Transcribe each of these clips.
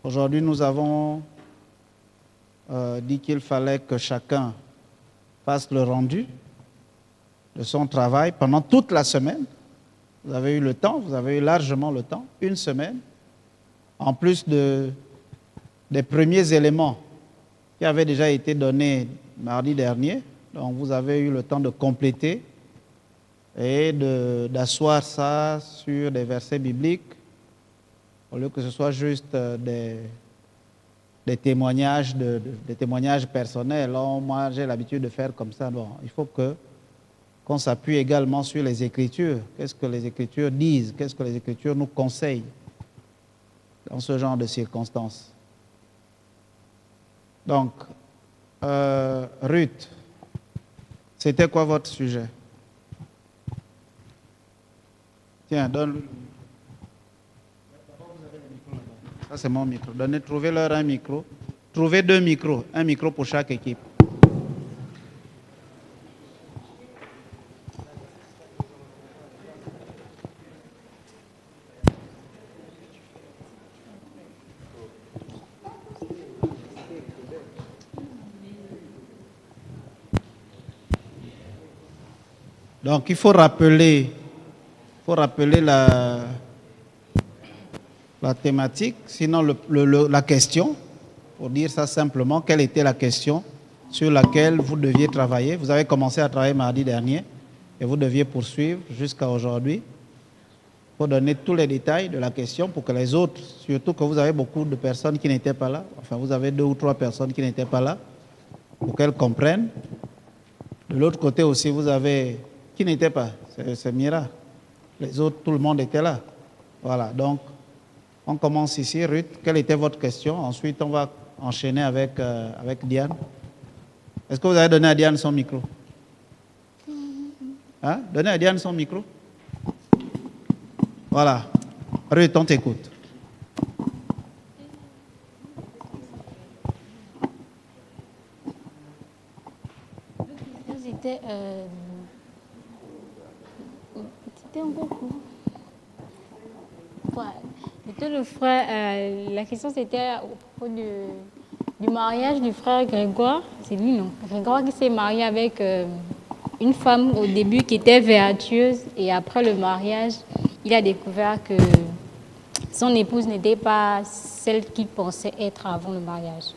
Aujourd'hui, nous avons dit qu'il fallait que chacun fasse le rendu de son travail pendant toute la semaine. Vous avez eu le temps, vous avez eu largement le temps, une semaine, en plus des premiers éléments qui avaient déjà été donnés mardi dernier. Donc vous avez eu le temps de compléter et d'asseoir ça sur des versets bibliques, au lieu que ce soit juste des témoignages, des témoignages personnels. Oh, moi, j'ai l'habitude de faire comme ça. Bon, il faut qu'on s'appuie également sur les Écritures. Qu'est-ce que les Écritures disent? Qu'est-ce que les Écritures nous conseillent dans ce genre de circonstances? Donc, Ruth, c'était quoi votre sujet? Tiens, donne. Ça, c'est mon micro. Trouvez-leur un micro. Trouvez 2 micros. Un micro pour chaque équipe. Donc, il faut rappeler la thématique, sinon la question, pour dire ça simplement, quelle était la question sur laquelle vous deviez travailler. Vous avez commencé à travailler mardi dernier et vous deviez poursuivre jusqu'à aujourd'hui. Il faut donner tous les détails de la question pour que les autres, surtout que vous avez beaucoup de personnes qui n'étaient pas là, enfin vous avez 2 ou 3 personnes qui n'étaient pas là, pour qu'elles comprennent. De l'autre côté aussi, vous avez... Qui n'était pas? C'est Mira. Les autres, tout le monde était là. Voilà, donc on commence ici. Ruth, quelle était votre question? Ensuite, on va enchaîner avec Diane. Est-ce que vous avez donné à Diane son micro? Hein? Donnez à Diane son micro. Voilà. Ruth, on t'écoute. C'était un peu court. Ouais. Le frère, la question c'était à propos du mariage du frère Grégoire. C'est lui, non? Grégoire qui s'est marié avec une femme au début qui était vertueuse et après le mariage, il a découvert que son épouse n'était pas celle qu'il pensait être avant le mariage.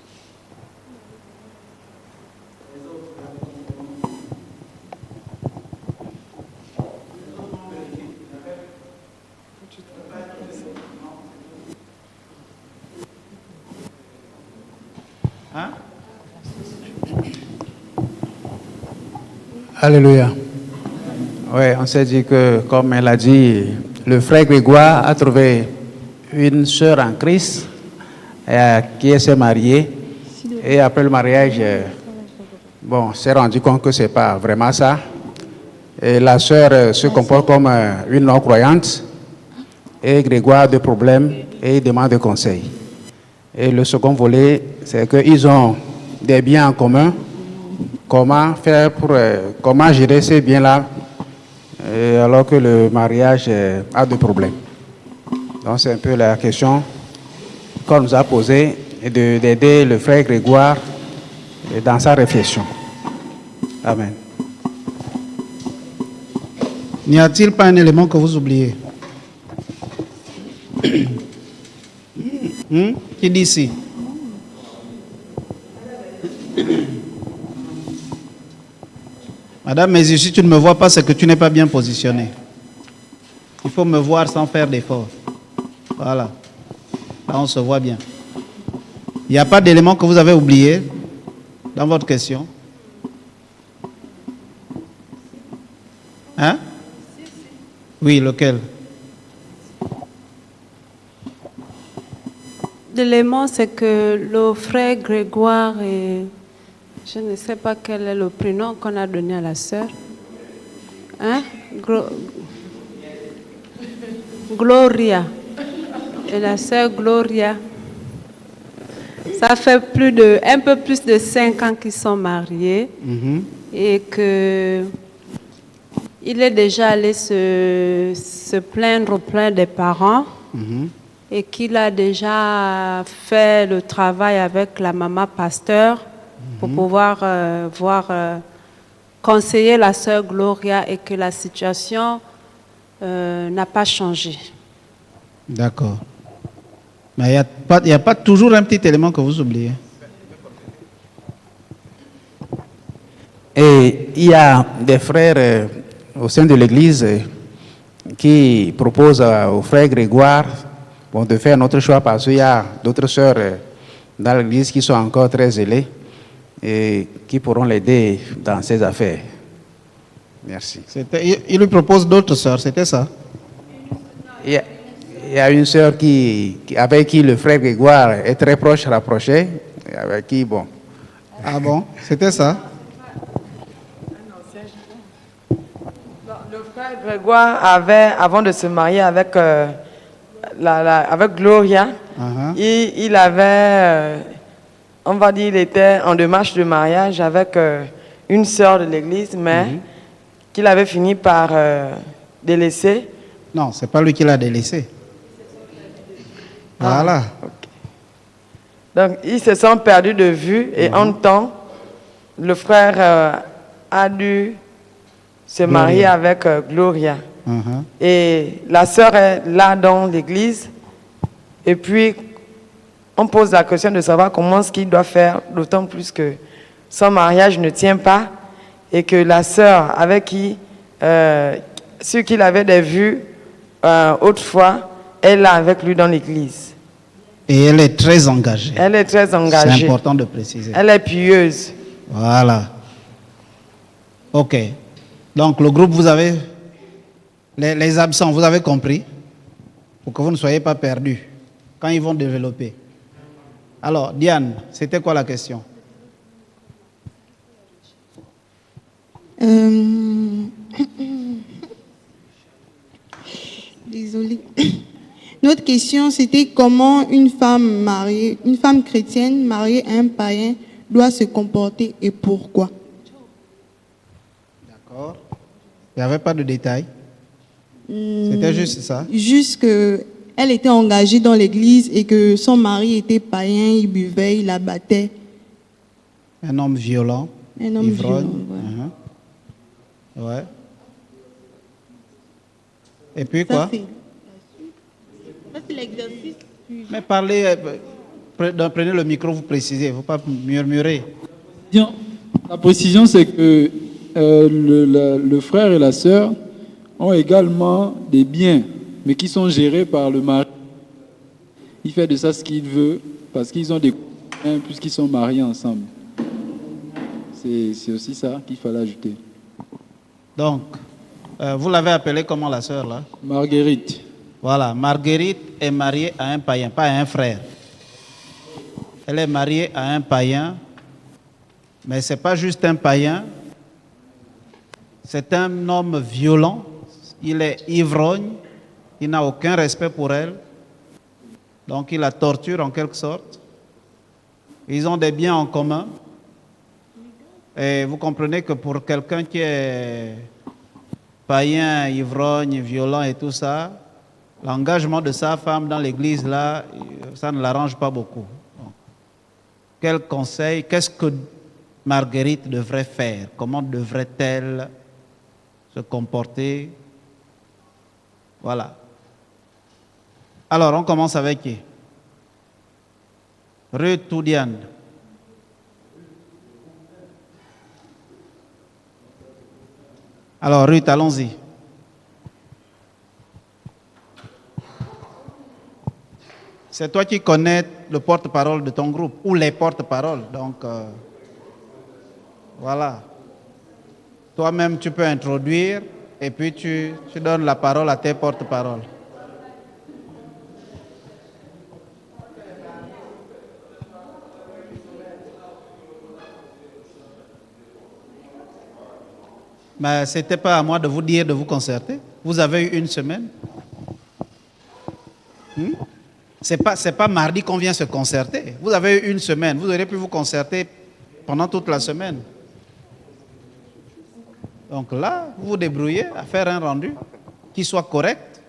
Hein? Alléluia. Oui, on s'est dit que, comme elle a dit, le frère Grégoire a trouvé une sœur en Christ qui s'est mariée. Et après le mariage, bon, s'est rendu compte que ce n'est pas vraiment ça. Et la sœur se comporte comme une non-croyante. Et Grégoire a des problèmes et il demande des conseils. Et le second volet, c'est qu'ils ont des biens en commun. Comment faire comment gérer ces biens-là alors que le mariage a des problèmes. Donc c'est un peu la question qu'on nous a posée et d'aider le frère Grégoire dans sa réflexion. Amen. N'y a-t-il pas un élément que vous oubliez? Qui dit si? Madame, mais si tu ne me vois pas, c'est que tu n'es pas bien positionné. Il faut me voir sans faire d'effort. Voilà. Là, on se voit bien. Il n'y a pas d'élément que vous avez oublié dans votre question? Hein? Oui, lequel? L'élément, c'est que le frère Grégoire, je ne sais pas quel est le prénom qu'on a donné à la sœur. Hein? Gloria. Et la sœur Gloria, ça fait un peu plus de 5 ans qu'ils sont mariés. Et que il est déjà allé se plaindre auprès des parents et qu'il a déjà fait le travail avec la maman pasteur pour pouvoir conseiller la sœur Gloria et que la situation n'a pas changé. D'accord. Mais il n'y a pas toujours un petit élément que vous oubliez. Et il y a des frères au sein de l'Église qui proposent au frère Grégoire de faire notre choix parce qu'il y a d'autres sœurs dans l'Église qui sont encore très zélées et qui pourront l'aider dans ses affaires. Merci. Il lui propose d'autres sœurs, c'était ça? Il y a une sœur avec qui le frère Grégoire est très proche, rapproché, et avec qui, bon. Ah bon? C'était ça? Le frère Grégoire avait, avant de se marier avec, avec Gloria, il avait, on va dire, il était en démarche de mariage avec une sœur de l'église, mais qu'il avait fini par délaisser. Non, c'est pas lui qui l'a délaissé. Voilà. Okay. Donc, ils se sont perdus de vue et en temps, le frère a dû se marier avec Gloria. Et la sœur est là dans l'église. Et puis, on pose la question de savoir comment ce qu'il doit faire, d'autant plus que son mariage ne tient pas et que la sœur avec qui, ceux qu'il avait des vues autrefois, elle est là avec lui dans l'église. Et elle est très engagée. Elle est très engagée. C'est important de préciser. Elle est pieuse. Voilà. Ok. Donc, le groupe, vous avez... Les absents, vous avez compris? Pour que vous ne soyez pas perdus quand ils vont développer. Alors, Diane, c'était quoi la question? Désolée. Notre question, c'était comment une femme mariée, une femme chrétienne mariée à un païen doit se comporter et pourquoi. D'accord. Il n'y avait pas de détails. C'était juste ça. Juste qu'elle était engagée dans l'église et que son mari était païen, il buvait, il la battait. Un homme violent. Un homme ivrogne. violent, Ouais. Et puis quoi? Ça, c'est l'exercice. Mais parlez, prenez le micro, vous précisez, il ne faut pas murmurer. La précision, c'est que le frère et la sœur ont également des biens, mais qui sont gérés par le mari. Il fait de ça ce qu'il veut, parce qu'ils ont des biens, puisqu'ils sont mariés ensemble. C'est aussi ça qu'il fallait ajouter. Donc, vous l'avez appelée comment la sœur là? Marguerite. Voilà, Marguerite est mariée à un païen, pas à un frère. Elle est mariée à un païen, mais ce n'est pas juste un païen, c'est un homme violent, il est ivrogne, il n'a aucun respect pour elle, donc il la torture en quelque sorte. Ils ont des biens en commun, et vous comprenez que pour quelqu'un qui est païen, ivrogne, violent et tout ça, l'engagement de sa femme dans l'église, là, ça ne l'arrange pas beaucoup. Donc, quel conseil, qu'est-ce que Marguerite devrait faire? Comment devrait-elle se comporter? Voilà. Alors, on commence avec qui? Ruth ou Diane? Alors, Ruth, allons-y. C'est toi qui connais le porte-parole de ton groupe, ou les porte-paroles. Donc, voilà. Toi-même, tu peux introduire, et puis tu donnes la parole à tes porte-paroles. Mais ce n'était pas à moi de vous dire de vous concerter. Vous avez eu une semaine. Ce n'est pas mardi qu'on vient se concerter. Vous avez eu une semaine. Vous auriez pu vous concerter pendant toute la semaine. Donc là, vous vous débrouillez à faire un rendu qui soit correct.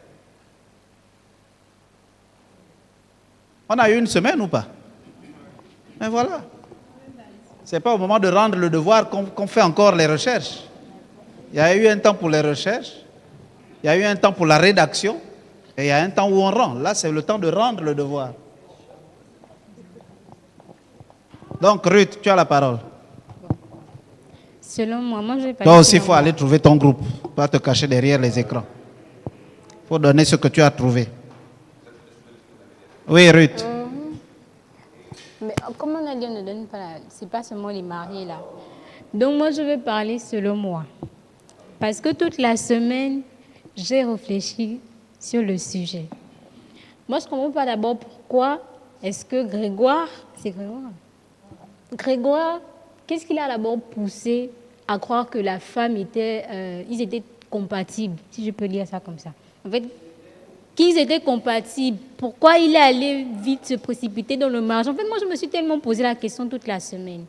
On a eu une semaine ou pas? Mais voilà. Ce n'est pas au moment de rendre le devoir qu'on fait encore les recherches. Il y a eu un temps pour les recherches, il y a eu un temps pour la rédaction, et il y a un temps où on rend. Là, c'est le temps de rendre le devoir. Donc, Ruth, tu as la parole. Selon moi, je vais pas. Toi aussi, il faut aller trouver ton groupe, pas te cacher derrière les écrans. Il faut donner ce que tu as trouvé. Oui, Ruth. Mais comme on a dit, on ne donne pas. C'est pas seulement les mariés là. Donc moi, je vais parler selon moi. Parce que toute la semaine, j'ai réfléchi sur le sujet. Moi, je ne comprends pas d'abord pourquoi est-ce que Grégoire, c'est Grégoire. Grégoire, qu'est-ce qu'il a d'abord poussé à croire que la femme ils étaient compatibles, si je peux dire ça comme ça. En fait, qu'ils étaient compatibles, pourquoi il est allé vite se précipiter dans le mariage? En fait, moi, je me suis tellement posé la question toute la semaine.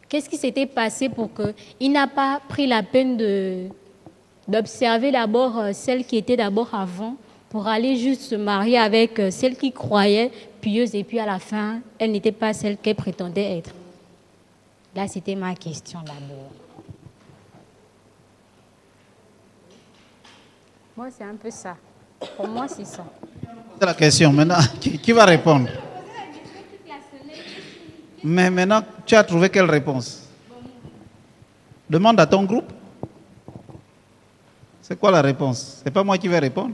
Qu'est-ce qui s'était passé pour qu'il n'a pas pris la peine d'observer d'abord celle qui était d'abord avant pour aller juste se marier avec celle qui croyait pieuse et puis à la fin, elle n'était pas celle qu'elle prétendait être. Là, c'était ma question d'abord. Moi, c'est un peu ça. Pour moi, c'est ça. C'est la question. Maintenant, qui va répondre? Mais maintenant, tu as trouvé quelle réponse? Demande à ton groupe. C'est quoi la réponse? C'est pas moi qui vais répondre.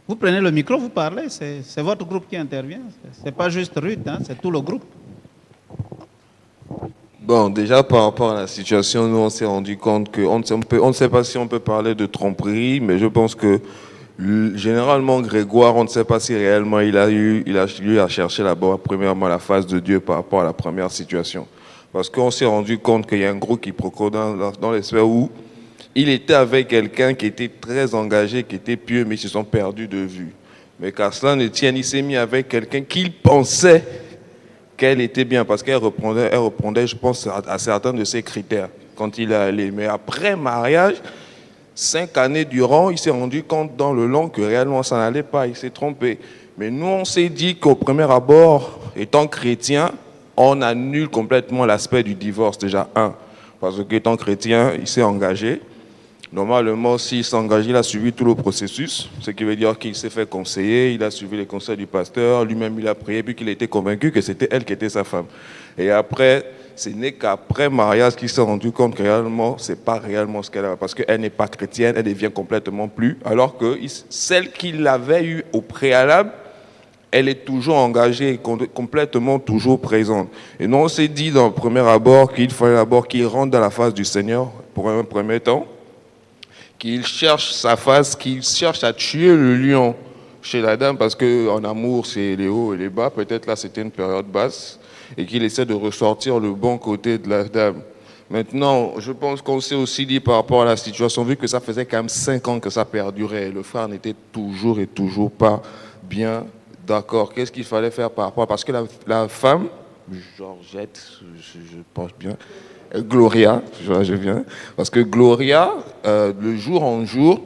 Vous prenez le micro, vous parlez, c'est votre groupe qui intervient. Ce n'est pas juste Ruth, hein, c'est tout le groupe. Bon, déjà par rapport à la situation, nous on s'est rendu compte qu'on ne sait pas si on peut parler de tromperie, mais je pense que généralement Grégoire, on ne sait pas si réellement il a eu à chercher d'abord premièrement la face de Dieu par rapport à la première situation. Parce qu'on s'est rendu compte qu'il y a un gros quiproquo dans les sphères où il était avec quelqu'un qui était très engagé, qui était pieux, mais ils se sont perdus de vue. Mais qu'à cela ne tienne, il s'est mis avec quelqu'un qu'il pensait qu'elle était bien, parce qu'elle répondait, je pense, à certains de ses critères quand il est allé. Mais après mariage, 5 années durant, il s'est rendu compte dans le long que réellement ça n'allait pas, il s'est trompé. Mais nous, on s'est dit qu'au premier abord, étant chrétien, on annule complètement l'aspect du divorce, déjà, parce qu'étant chrétien, il s'est engagé. Normalement, s'il s'est engagé, il a suivi tout le processus, ce qui veut dire qu'il s'est fait conseiller, il a suivi les conseils du pasteur, lui-même il a prié, puis qu'il a été convaincu que c'était elle qui était sa femme. Et après, ce n'est qu'après mariage qu'il s'est rendu compte que réellement, ce n'est pas réellement ce qu'elle a, parce qu'elle n'est pas chrétienne, elle devient complètement plus, alors que celle qu'il avait eue au préalable, elle est toujours engagée, complètement toujours présente. Et nous, on s'est dit dans le premier abord qu'il fallait d'abord qu'il rentre dans la face du Seigneur pour un premier temps, qu'il cherche sa face, qu'il cherche à tuer le lion chez la dame, parce qu'en amour, c'est les hauts et les bas. Peut-être là, c'était une période basse, et qu'il essaie de ressortir le bon côté de la dame. Maintenant, je pense qu'on s'est aussi dit par rapport à la situation, vu que ça faisait quand même 5 ans que ça perdurait, le frère n'était toujours et toujours pas bien d'accord. Qu'est-ce qu'il fallait faire par rapport? Parce que la femme, Georgette, je pense bien, Gloria, je viens, parce que Gloria, de jour en jour,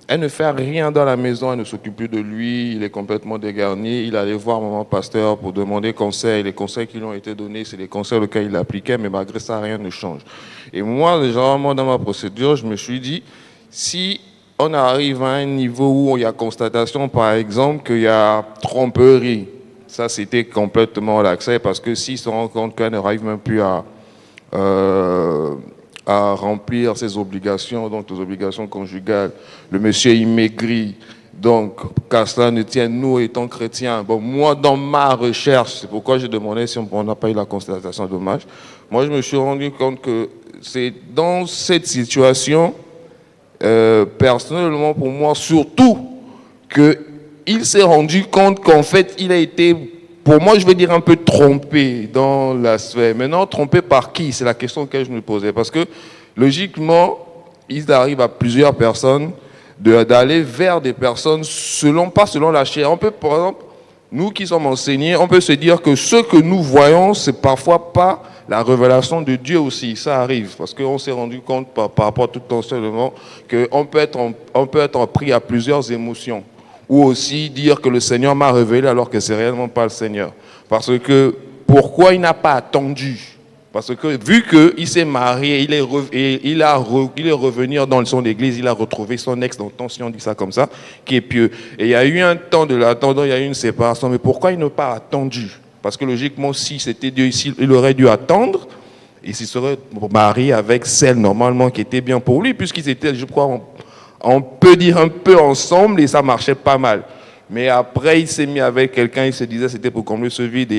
elle ne fait rien dans la maison, elle ne s'occupe plus de lui, il est complètement dégarni, il allait voir maman pasteur pour demander conseil, les conseils qui lui ont été donnés, c'est les conseils auxquels il appliquait, mais malgré ça, rien ne change. Et moi, généralement, dans ma procédure, je me suis dit, si on arrive à un niveau où il y a constatation, par exemple, qu'il y a tromperie, ça c'était complètement l'accès, parce que s'il se rend compte qu'elle n'arrive même plus à remplir ses obligations, donc les obligations conjugales. Le monsieur, il maigrit. Donc, qu'à cela ne tienne, nous étant chrétiens, bon, moi, dans ma recherche, c'est pourquoi j'ai demandé si on n'a pas eu la constatation, dommage. Moi, je me suis rendu compte que c'est dans cette situation, personnellement, pour moi, surtout, qu'il s'est rendu compte qu'en fait, il a été, pour moi, je vais dire un peu trompé dans la sphère. Maintenant, trompé par qui? C'est la question que je me posais. Parce que, logiquement, il arrive à plusieurs personnes d'aller vers des personnes pas selon la chair. On peut, par exemple, nous qui sommes enseignés, on peut se dire que ce que nous voyons, c'est parfois pas la révélation de Dieu aussi. Ça arrive, parce qu'on s'est rendu compte par rapport à tout enseignement qu'on peut être pris à plusieurs émotions. Ou aussi dire que le Seigneur m'a révélé alors que c'est réellement pas le Seigneur. Parce que, pourquoi il n'a pas attendu? Parce que vu qu'il s'est marié, il est revenu dans son église, il a retrouvé son ex, donc si on dit ça comme ça, qui est pieux. Et il y a eu un temps de l'attendant, il y a eu une séparation. Mais pourquoi il n'a pas attendu? Parce que logiquement, si c'était Dieu ici, il aurait dû attendre et s'il serait marié avec celle normalement qui était bien pour lui, puisqu'ils étaient, je crois, on peut dire un peu ensemble et ça marchait pas mal. Mais après, il s'est mis avec quelqu'un, il se disait c'était pour combler ce vide et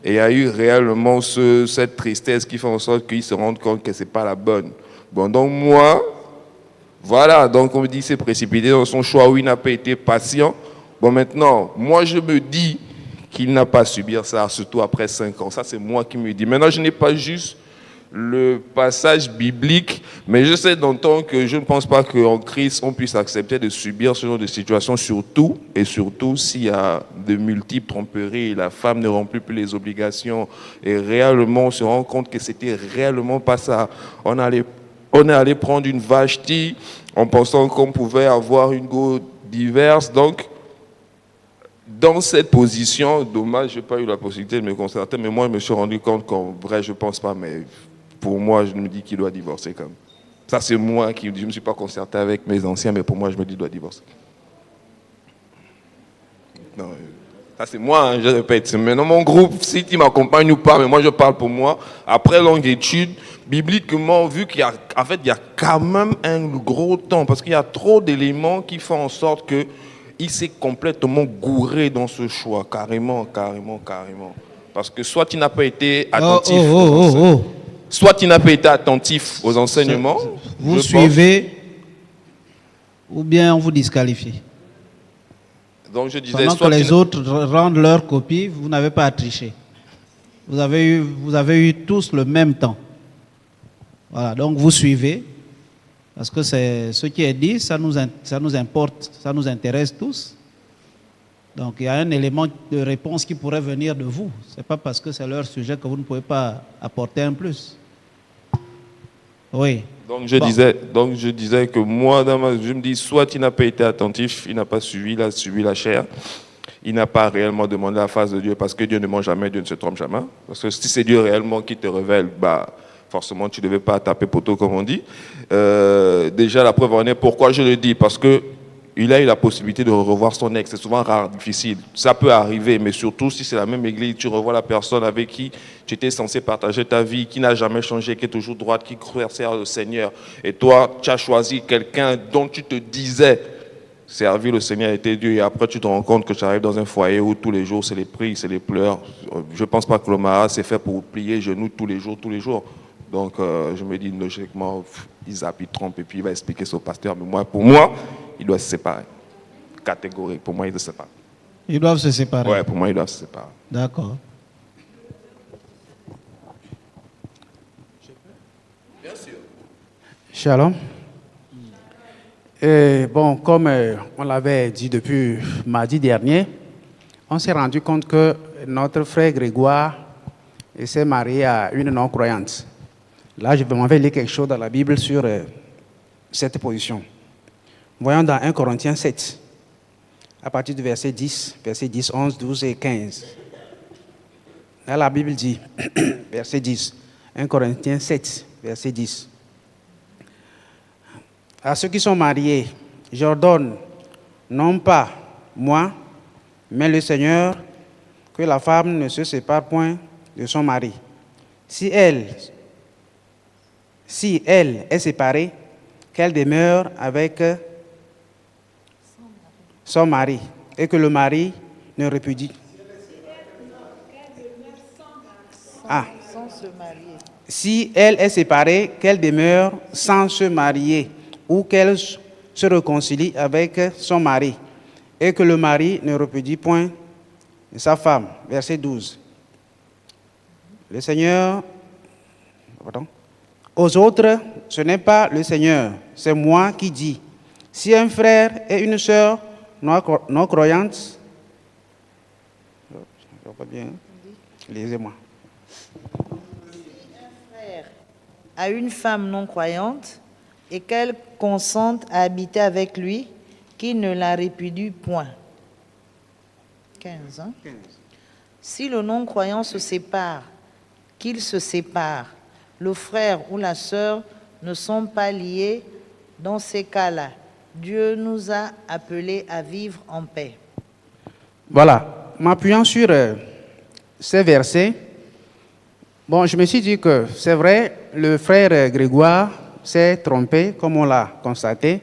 il y a eu réellement cette tristesse qui fait en sorte qu'il se rende compte que ce n'est pas la bonne. Bon, donc moi, voilà, donc on me dit qu'il s'est précipité dans son choix où il n'a pas été patient. Bon, maintenant, moi je me dis qu'il n'a pas à subir ça, surtout après 5 ans. Ça, c'est moi qui me dis. Maintenant, je n'ai pas juste le passage biblique, mais je sais d'entendre que je ne pense pas qu'en Christ, on puisse accepter de subir ce genre de situation, surtout s'il y a de multiples tromperies, la femme ne remplit plus les obligations, et réellement, on se rend compte que c'était réellement pas ça. On est allé prendre une Vashti en pensant qu'on pouvait avoir une go diverse, donc dans cette position, dommage, je n'ai pas eu la possibilité de me concerter, mais moi, je me suis rendu compte qu'en vrai, je ne pense pas, mais pour moi, je me dis qu'il doit divorcer quand même. Ça, c'est moi qui je ne me suis pas concerté avec mes anciens, mais pour moi, je me dis qu'il doit divorcer. Non, ça, c'est moi, hein, je répète. Maintenant, mon groupe, si tu m'accompagnes ou pas, mais moi, je parle pour moi. Après longue étude, bibliquement, vu qu'il y a, en fait, il y a quand même un gros temps, parce qu'il y a trop d'éléments qui font en sorte que il s'est complètement gouré dans ce choix, carrément. Parce que soit il n'a pas été attentif, soit il n'a pas été attentif aux enseignements. Vous suivez, ou bien on vous disqualifie. Donc je disais, pendant que les autres rendent leur copie, vous n'avez pas à tricher. Vous avez eu tous le même temps. Voilà, donc vous suivez. Parce que c'est ce qui est dit, ça nous importe, ça nous intéresse tous. Donc il y a un élément de réponse qui pourrait venir de vous. Ce n'est pas parce que c'est leur sujet que vous ne pouvez pas apporter un plus. Oui. Donc je disais que moi, je me dis, soit il n'a pas été attentif, il n'a pas suivi, il a suivi la chair. Il n'a pas réellement demandé la face de Dieu, parce que Dieu ne ment jamais, Dieu ne se trompe jamais. Parce que si c'est Dieu réellement qui te révèle, forcément, tu ne devais pas taper poteau, comme on dit. Déjà, la preuve en est, pourquoi je le dis? Parce qu'il a eu la possibilité de revoir son ex. C'est souvent rare, difficile. Ça peut arriver, mais surtout si c'est la même église, tu revois la personne avec qui tu étais censé partager ta vie, qui n'a jamais changé, qui est toujours droite, qui sert le Seigneur. Et toi, tu as choisi quelqu'un dont tu te disais servir le Seigneur était Dieu. Et après, tu te rends compte que tu arrives dans un foyer où tous les jours, c'est les prières, c'est les pleurs. Je ne pense pas que le Mara, c'est fait pour plier genoux tous les jours. Donc, je me dis, logiquement, ils trompent et puis il va expliquer ça au pasteur. Mais pour moi, il doit se séparer. Catégorie, pour moi, il doit se séparer. Ils doivent se séparer? Oui, pour moi, ils doivent se séparer. D'accord. Bien sûr. Shalom. Et bon, comme on l'avait dit depuis mardi dernier, on s'est rendu compte que notre frère Grégoire s'est marié à une non-croyante. Là, je vais lire quelque chose dans la Bible sur cette position. Voyons dans 1 Corinthiens 7, à partir du verset 10, 11, 12 et 15. Là, la Bible dit, verset 10, 1 Corinthiens 7, verset 10. À ceux qui sont mariés, j'ordonne, non pas moi, mais le Seigneur, que la femme ne se sépare point de son mari. Si elle est séparée, qu'elle demeure avec son mari, et que le mari ne répudie. Si elle est séparée, qu'elle demeure sans se marier, ou qu'elle se réconcilie avec son mari, et que le mari ne répudie point sa femme. Verset 12. Le Seigneur... Aux autres, ce n'est pas le Seigneur, c'est moi qui dis. Si un frère et une sœur non croyantes vois pas bien. Lisez-moi. À une femme non croyante et qu'elle consente à habiter avec lui, qu'il ne la répudie point. 15. Hein? 15. Si le non-croyant se sépare, qu'il se sépare, le frère ou la sœur ne sont pas liés, dans ces cas-là, Dieu nous a appelés à vivre en paix. Voilà, m'appuyant sur ces versets, bon, je me suis dit que c'est vrai, le frère Grégoire s'est trompé, comme on l'a constaté,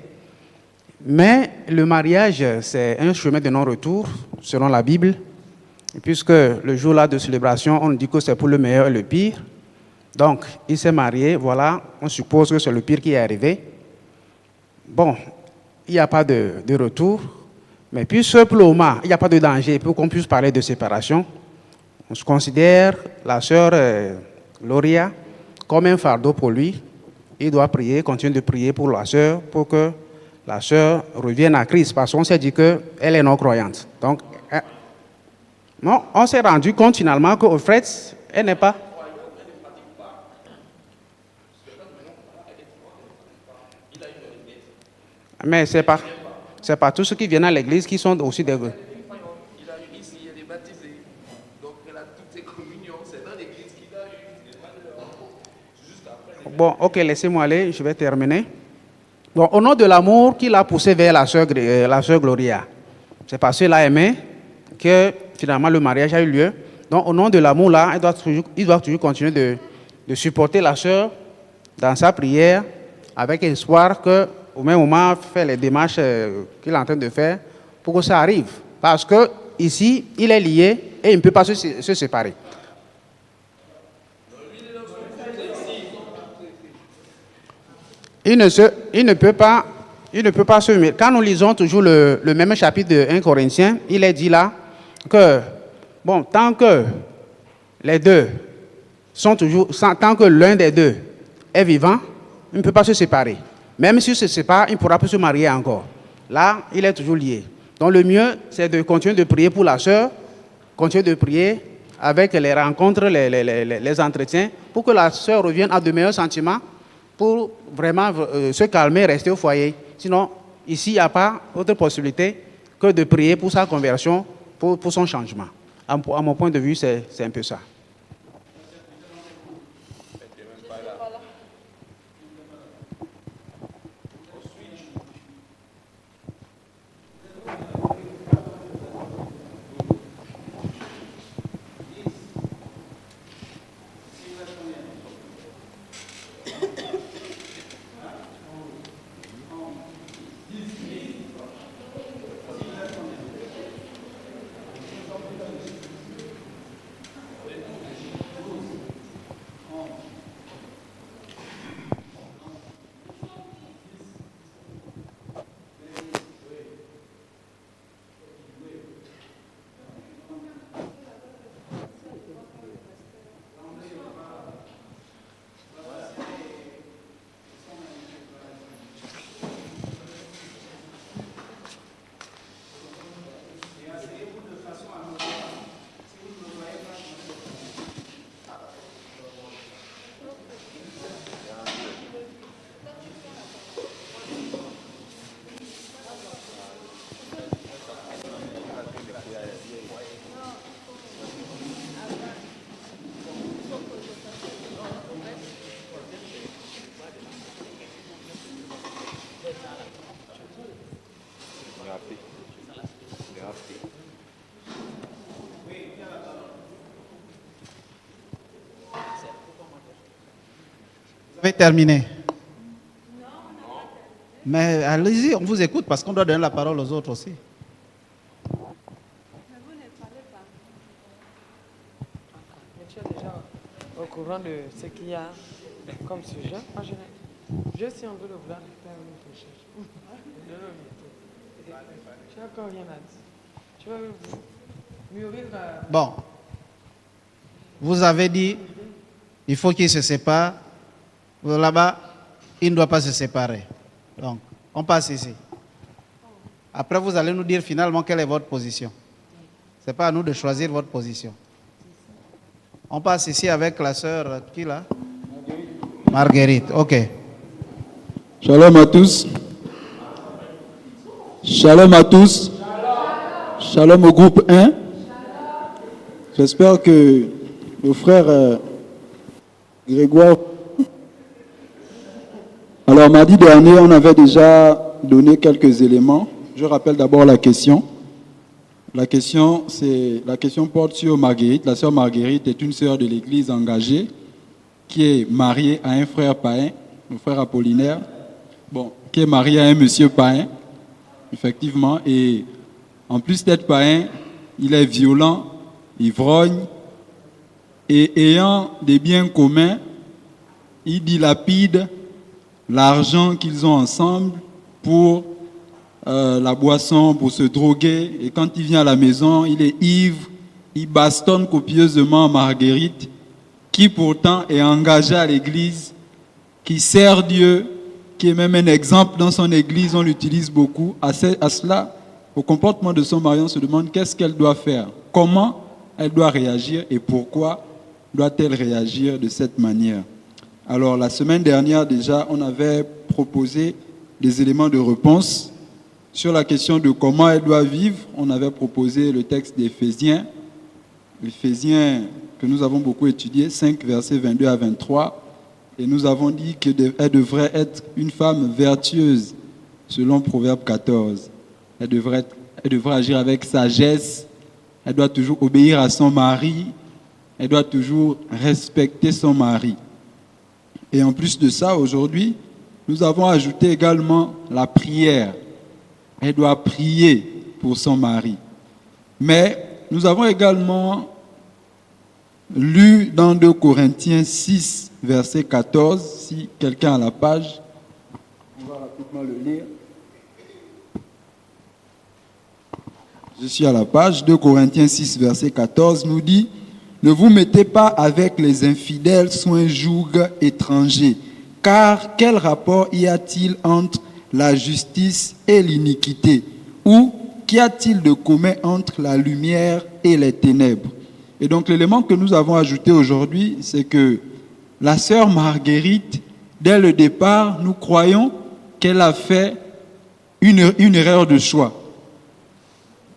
mais le mariage, c'est un chemin de non-retour, selon la Bible, puisque le jour-là de célébration, on dit que c'est pour le meilleur et le pire. Donc, il s'est marié, voilà, on suppose que c'est le pire qui est arrivé. Bon, il n'y a pas de retour, mais puisque pour le moment, il n'y a pas de danger pour qu'on puisse parler de séparation, on se considère la sœur Gloria comme un fardeau pour lui. Il doit prier, continuer de prier pour la sœur, pour que la sœur revienne à Christ, parce qu'on s'est dit qu'elle est non-croyante. Donc, non, on s'est rendu compte finalement qu'au fait, elle n'est pas. Mais ce n'est pas tous ceux qui viennent à l'église qui sont aussi des... Bon, ok, laissez-moi aller, je vais terminer. Bon, au nom de l'amour qu'il a poussé vers la sœur Gloria, c'est parce qu'il a aimé que finalement le mariage a eu lieu. Donc, au nom de l'amour, là, il doit toujours continuer de supporter la sœur dans sa prière, avec espoir qu'au même moment, faire les démarches qu'il est en train de faire pour que ça arrive. Parce que ici, il est lié et il ne peut pas se séparer. Il ne peut pas se mettre. Quand nous lisons toujours le même chapitre de 1 Corinthiens, il est dit là que, bon, tant que les deux sont toujours, tant que l'un des deux est vivant, il ne peut pas se séparer. Même s'il se sépare, il ne pourra pas se marier encore. Là, il est toujours lié. Donc le mieux, c'est de continuer de prier pour la sœur, continuer de prier avec les rencontres, les entretiens, pour que la sœur revienne à de meilleurs sentiments, pour vraiment se calmer, rester au foyer. Sinon, ici, il n'y a pas autre possibilité que de prier pour sa conversion, pour son changement. À mon point de vue, c'est un peu ça. Vous avez terminé? Mais allez-y, on vous écoute parce qu'on doit donner la parole aux autres aussi. Tu es déjà au courant de ce qu'il y a comme sujet. Je suis en train de vouloir faire une recherche. Tu n'as encore rien à dire. Tu vas mûrir. Bon. Vous avez dit, il faut qu'il se sépare. Là-bas, il ne doit pas se séparer. Donc, on passe ici. Après, vous allez nous dire finalement quelle est votre position. Ce n'est pas à nous de choisir votre position. On passe ici avec la sœur, qui là? Marguerite, ok. Shalom à tous. Shalom à tous. Shalom au groupe 1. J'espère que le frère Grégoire... Alors, mardi dernier, on avait déjà donné quelques éléments. Je rappelle d'abord la question. La question porte sur Marguerite. La sœur Marguerite est une sœur de l'Église engagée qui est mariée à un frère païen, le frère Apollinaire, qui est marié à un monsieur païen, effectivement, et en plus d'être païen, il est violent, ivrogne, et ayant des biens communs, il dilapide l'argent qu'ils ont ensemble pour la boisson, pour se droguer, et quand il vient à la maison, il est ivre, il bastonne copieusement Marguerite, qui pourtant est engagée à l'église, qui sert Dieu, qui est même un exemple dans son église, on l'utilise beaucoup. À cela, au comportement de son mari, on se demande qu'est-ce qu'elle doit faire, comment elle doit réagir et pourquoi doit-elle réagir de cette manière. Alors, la semaine dernière déjà, on avait proposé des éléments de réponse sur la question de comment elle doit vivre. On avait proposé le texte d'Éphésiens, que nous avons beaucoup étudié, 5 versets 22 à 23, et nous avons dit qu'elle devrait être une femme vertueuse, selon Proverbe 14. Elle devrait agir avec sagesse, elle doit toujours obéir à son mari, elle doit toujours respecter son mari. Et en plus de ça, aujourd'hui, nous avons ajouté également la prière. Elle doit prier pour son mari. Mais nous avons également lu dans 2 Corinthiens 6, verset 14, si quelqu'un a la page, on va rapidement le lire. Je suis à la page, 2 Corinthiens 6, verset 14, nous dit « Ne vous mettez pas avec les infidèles sous un joug étranger, car quel rapport y a-t-il entre la justice et l'iniquité? Ou qu'y a-t-il de commun entre la lumière et les ténèbres ?» Et donc l'élément que nous avons ajouté aujourd'hui, c'est que la sœur Marguerite, dès le départ, nous croyons qu'elle a fait une erreur de choix.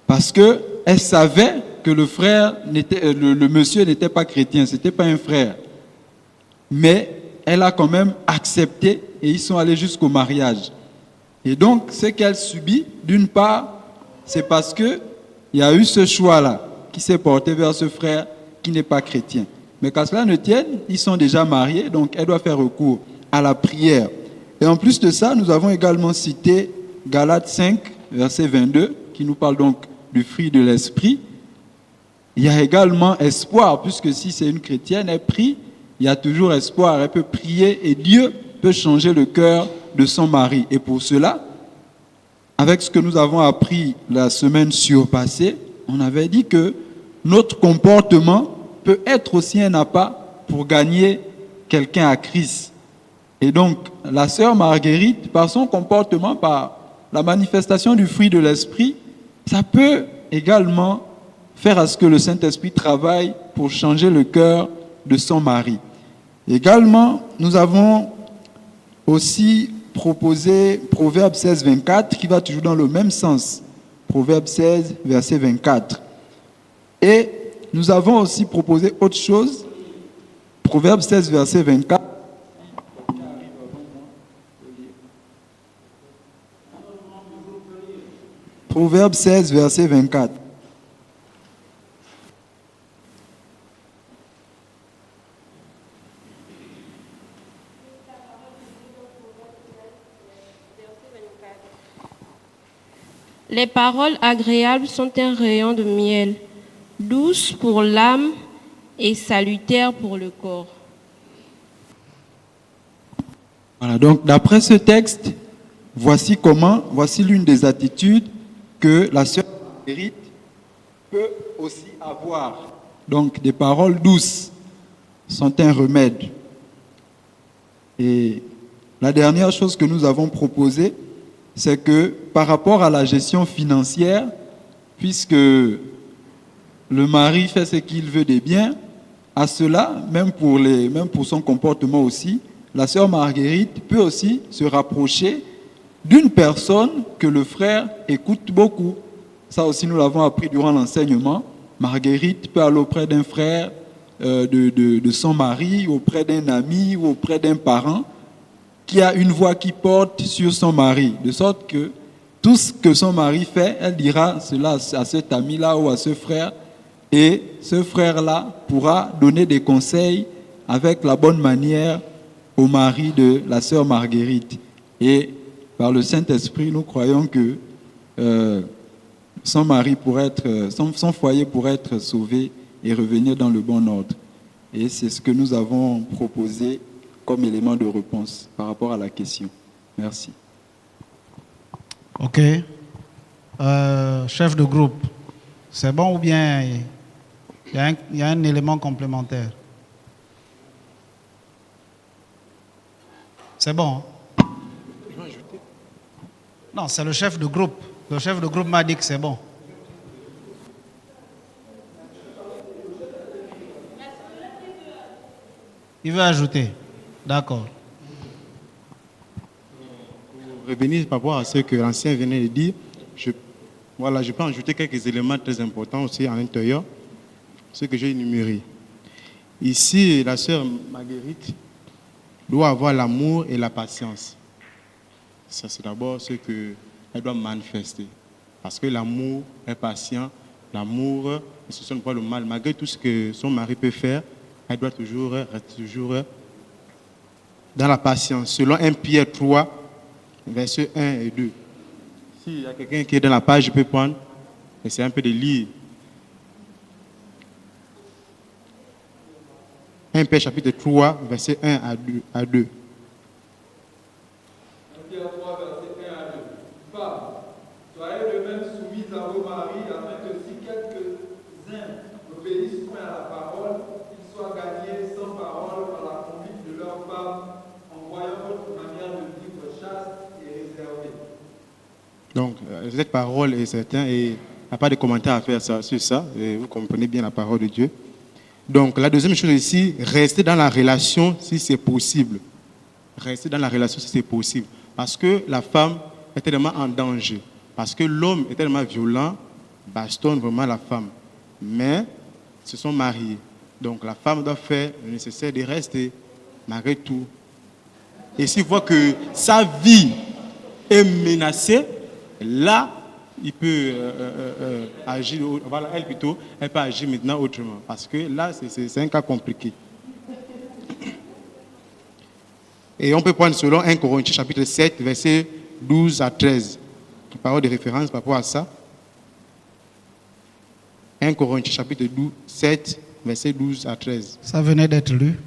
Parce qu'elle savait que le monsieur n'était pas chrétien, ce n'était pas un frère. Mais elle a quand même accepté et ils sont allés jusqu'au mariage. Et donc, ce qu'elle subit, d'une part, c'est parce qu'il y a eu ce choix-là qui s'est porté vers ce frère qui n'est pas chrétien. Mais qu'à cela ne tienne, ils sont déjà mariés, donc elle doit faire recours à la prière. Et en plus de ça, nous avons également cité Galates 5, verset 22, qui nous parle donc du fruit de l'esprit. Il y a également espoir, puisque si c'est une chrétienne, elle prie, il y a toujours espoir, elle peut prier et Dieu peut changer le cœur de son mari. Et pour cela, avec ce que nous avons appris la semaine surpassée, on avait dit que notre comportement peut être aussi un appât pour gagner quelqu'un à Christ. Et donc, la sœur Marguerite, par son comportement, par la manifestation du fruit de l'esprit, ça peut également faire à ce que le Saint-Esprit travaille pour changer le cœur de son mari. Également, nous avons aussi proposé Proverbe 16, 24, qui va toujours dans le même sens. Proverbe 16, verset 24. Et nous avons aussi proposé autre chose. Proverbe 16, verset 24. Proverbe 16, verset 24. Les paroles agréables sont un rayon de miel, douces pour l'âme et salutaires pour le corps. Voilà, donc d'après ce texte, voici l'une des attitudes que la sœur Marguerite peut aussi avoir. Donc des paroles douces sont un remède. Et la dernière chose que nous avons proposée, c'est que par rapport à la gestion financière, puisque le mari fait ce qu'il veut des biens, à cela, même pour son comportement aussi, la sœur Marguerite peut aussi se rapprocher d'une personne que le frère écoute beaucoup. Ça aussi, nous l'avons appris durant l'enseignement. Marguerite peut aller auprès d'un frère de son mari, auprès d'un ami ou auprès d'un parent qui a une voix qui porte sur son mari, de sorte que tout ce que son mari fait, elle dira cela à cet ami-là ou à ce frère, et ce frère-là pourra donner des conseils avec la bonne manière au mari de la sœur Marguerite. Et par le Saint-Esprit, nous croyons que son mari pourrait être, son foyer pourrait être sauvé et revenir dans le bon ordre. Et c'est ce que nous avons proposé comme élément de réponse par rapport à la question. Merci. Ok. Chef de groupe, c'est bon ou bien il y a un élément complémentaire? C'est bon? Hein? Non, c'est le chef de groupe. Le chef de groupe m'a dit que c'est bon. Il veut ajouter. D'accord. Pour revenir par rapport à ce que l'ancien venait de dire, je peux ajouter quelques éléments très importants aussi à l'intérieur, ce que j'ai énuméré. Ici, la sœur Marguerite doit avoir l'amour et la patience. Ça, c'est d'abord ce qu'elle doit manifester. Parce que l'amour est patient, l'amour ne se sonne pas le mal. Malgré tout ce que son mari peut faire, elle doit toujours être dans la patience. Selon 1 Pierre 3, versets 1 et 2. S'il y a quelqu'un qui est dans la page, je peux prendre, essayer un peu de lire. 1 Pierre chapitre 3, versets 1 à 2. Pierre 3, verset 1 à 2. Femmes, soyez de même soumises à vos maris, afin que si quelques-uns obéissent point à la parole, ils soient gagnés sans parole par la conduite de leurs femmes, en voyant votre manière de vivre chaste et réservée. Donc, cette parole est certaine et il n'y a pas de commentaire à faire sur ça. Et vous comprenez bien la parole de Dieu. Donc, la deuxième chose ici, rester dans la relation si c'est possible. Rester dans la relation si c'est possible. Parce que la femme est tellement en danger. Parce que l'homme est tellement violent, bastonne vraiment la femme. Mais, ils se sont mariés. Donc, la femme doit faire le nécessaire de rester, malgré tout. Et s'il voit que sa vie est menacée, là, il peut agir, voilà, elle plutôt, elle peut agir maintenant autrement. Parce que là, c'est un cas compliqué. Et on peut prendre selon 1 Corinthiens chapitre 7, versets 12 à 13. Une parole de référence par rapport à ça. 1 Corinthiens chapitre 7, versets 12 à 13. Ça venait d'être lu.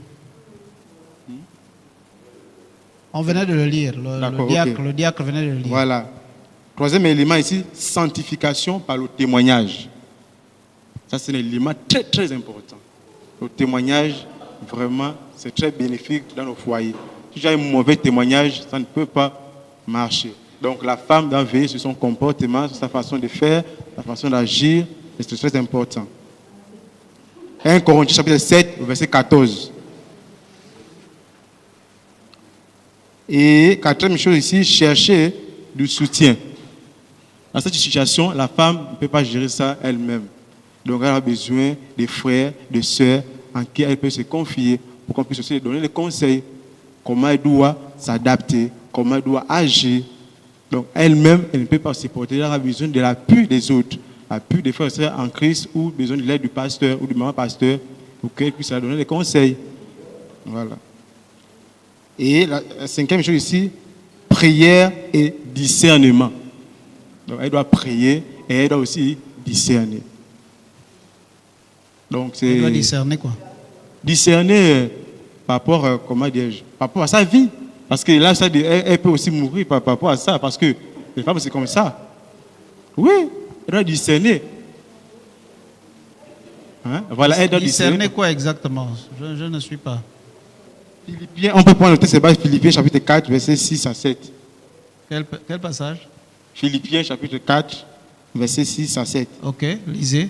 On venait de le lire. Le diacre venait de le lire. Voilà. Troisième élément ici, sanctification par le témoignage. Ça, c'est un élément très, très important. Le témoignage, vraiment, c'est très bénéfique dans nos foyers. Si j'ai un mauvais témoignage, ça ne peut pas marcher. Donc, la femme doit veiller sur son comportement, sur sa façon de faire, sa façon d'agir, et c'est très important. 1 Corinthiens chapitre 7, verset 14. Et quatrième chose ici, chercher du soutien. Dans cette situation, la femme ne peut pas gérer ça elle-même. Donc, elle a besoin des frères, des sœurs en qui elle peut se confier pour qu'on puisse aussi lui donner des conseils. Comment elle doit s'adapter, comment elle doit agir. Donc, elle-même, elle ne peut pas se porter. Elle a besoin de l'appui des autres, l'appui des frères et sœurs en Christ ou besoin de l'aide du pasteur ou du maman pasteur pour qu'elle puisse lui donner des conseils. Voilà. Et la cinquième chose ici, prière et discernement. Donc, elle doit prier et elle doit aussi discerner. Donc, elle doit discerner quoi? Discerner par rapport, comment dire, par rapport à sa vie. Parce que là, elle peut aussi mourir par rapport à ça. Parce que les femmes, c'est comme ça. Oui, elle doit discerner. Hein? Voilà, elle doit discerner quoi exactement? Je ne suis pas. Philippiens, on peut prendre le texte de Philippiens chapitre 4, versets 6 à 7. Quel passage? Philippiens chapitre 4, versets 6 à 7. Ok, lisez.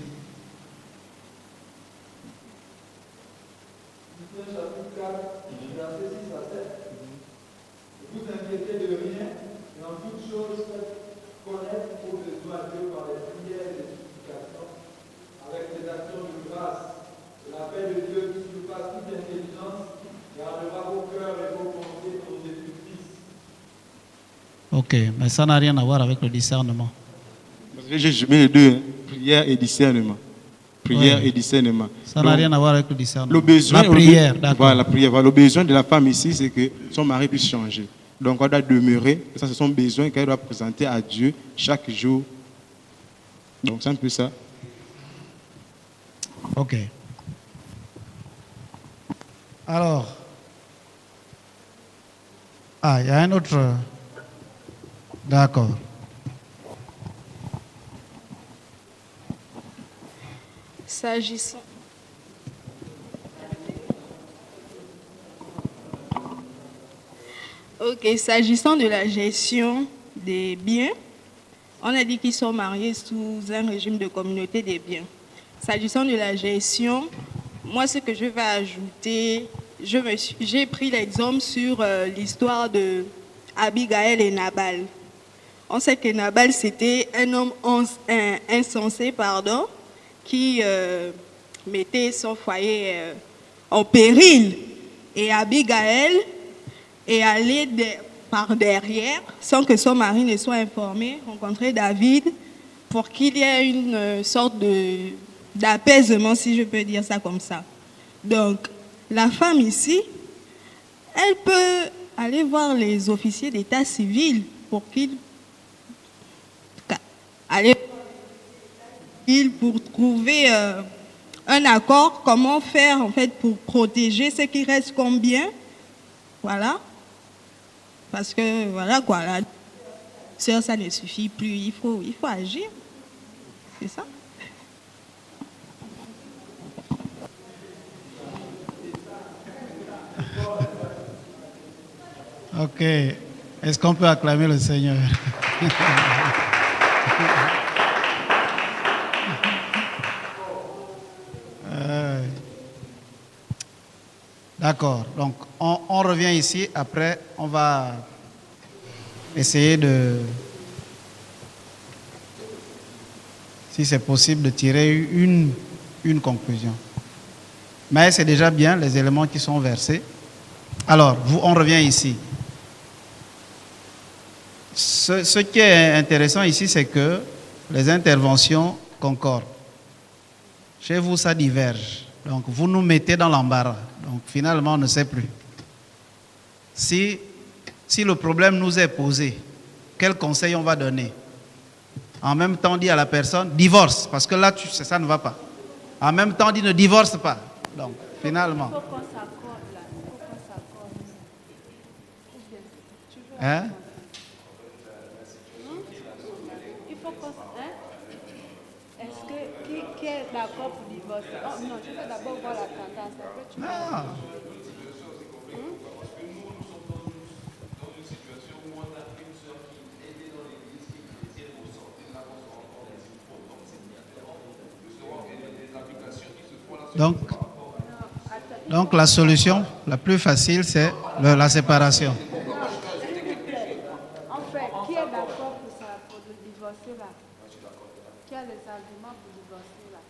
Ok, mais ça n'a rien à voir avec le discernement. Je mets les deux, hein. Prière et discernement. Prière Ouais. et discernement. Ça n'a rien à voir avec le discernement. Le besoin, la prière, d'accord. Voilà, la prière. Voilà, le besoin de la femme ici, c'est que son mari puisse changer. Donc, on doit demeurer. Ça, c'est son besoin qu'elle doit présenter à Dieu chaque jour. Donc, c'est un peu ça. Ok. Alors, il y a un autre. D'accord. S'agissant. Ok, s'agissant de la gestion des biens, on a dit qu'ils sont mariés sous un régime de communauté des biens. S'agissant de la gestion, moi ce que je vais ajouter, j'ai pris l'exemple sur l'histoire de Abigail et Nabal. On sait que Nabal c'était un homme insensé, qui mettait son foyer en péril. Et Abigail est allée par derrière, sans que son mari ne soit informé, rencontrer David pour qu'il y ait une sorte d'apaisement, si je peux dire ça comme ça. Donc, la femme ici, elle peut aller voir les officiers d'état civil pour qu'ils pour trouver un accord, comment faire en fait pour protéger ce qui reste comme bien. Voilà. Parce que voilà quoi, la sœur, ça ne suffit plus, il faut agir. C'est ça. Ok. Est-ce qu'on peut acclamer le Seigneur? D'accord. Donc, on revient ici. Après, on va essayer de, si c'est possible, de tirer une conclusion. Mais c'est déjà bien les éléments qui sont versés. Alors, on revient ici. Ce qui est intéressant ici, c'est que les interventions concordent. Chez vous, ça diverge. Donc, vous nous mettez dans l'embarras. Donc, finalement, on ne sait plus. Si le problème nous est posé, quel conseil on va donner? En même temps, dit à la personne, divorce, parce que là, ça ne va pas. En même temps, dit ne divorce pas. Donc, finalement. Il faut qu'on s'accorde là. Il faut qu'on s'accorde. Hein? Il faut qu'on s'accorde. Est-ce que qui est d'accord pour divorcer? Oh non, je vais d'abord voir la tendance. Après, tu vas. Donc la solution la plus facile, c'est la séparation. En fait, qui est d'accord pour le divorcer là? Qui a les arguments pour divorcer là?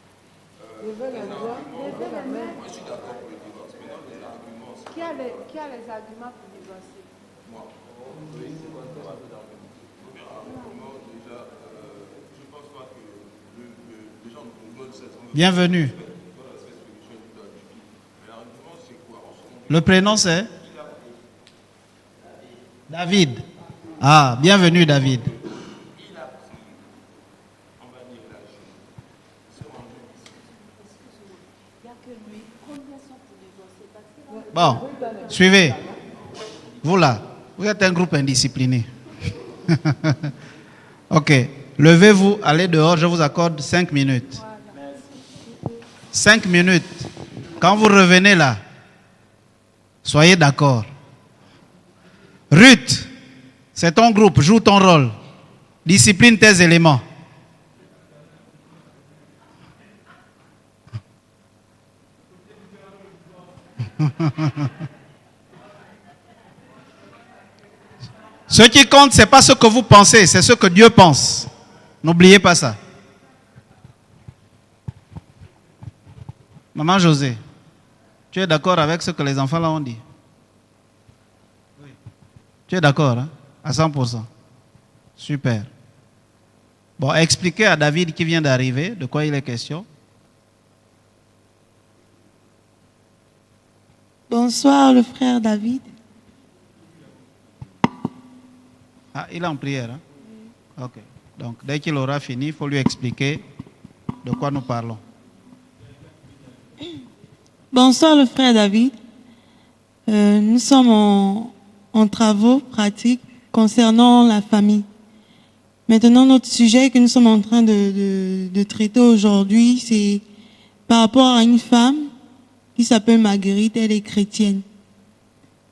Levez les mains. Moi, je suis d'accord pour le divorce. Maintenant, les arguments. Qui a les arguments pour divorcer? Moi. Bienvenue. Le prénom c'est David. Ah, bienvenue David. Bon, suivez. Vous là, vous êtes un groupe indiscipliné. Ok, levez-vous, allez dehors, je vous accorde 5 minutes. 5 minutes. Quand vous revenez là, soyez d'accord. Ruth, c'est ton groupe, joue ton rôle. Discipline tes éléments. Ce qui compte, ce n'est pas ce que vous pensez, c'est ce que Dieu pense. N'oubliez pas ça. Maman José, tu es d'accord avec ce que les enfants là ont dit? Oui. Tu es d'accord, hein, à 100%? Super. Bon, expliquez à David qui vient d'arriver de quoi il est question. Bonsoir, le frère David. Ah, il est en prière. Hein? Ok. Donc, dès qu'il aura fini, il faut lui expliquer de quoi nous parlons. Bonsoir, le frère David. Nous sommes en travaux pratiques concernant la famille. Maintenant, notre sujet que nous sommes en train de traiter aujourd'hui, c'est par rapport à une femme qui s'appelle Marguerite, elle est chrétienne.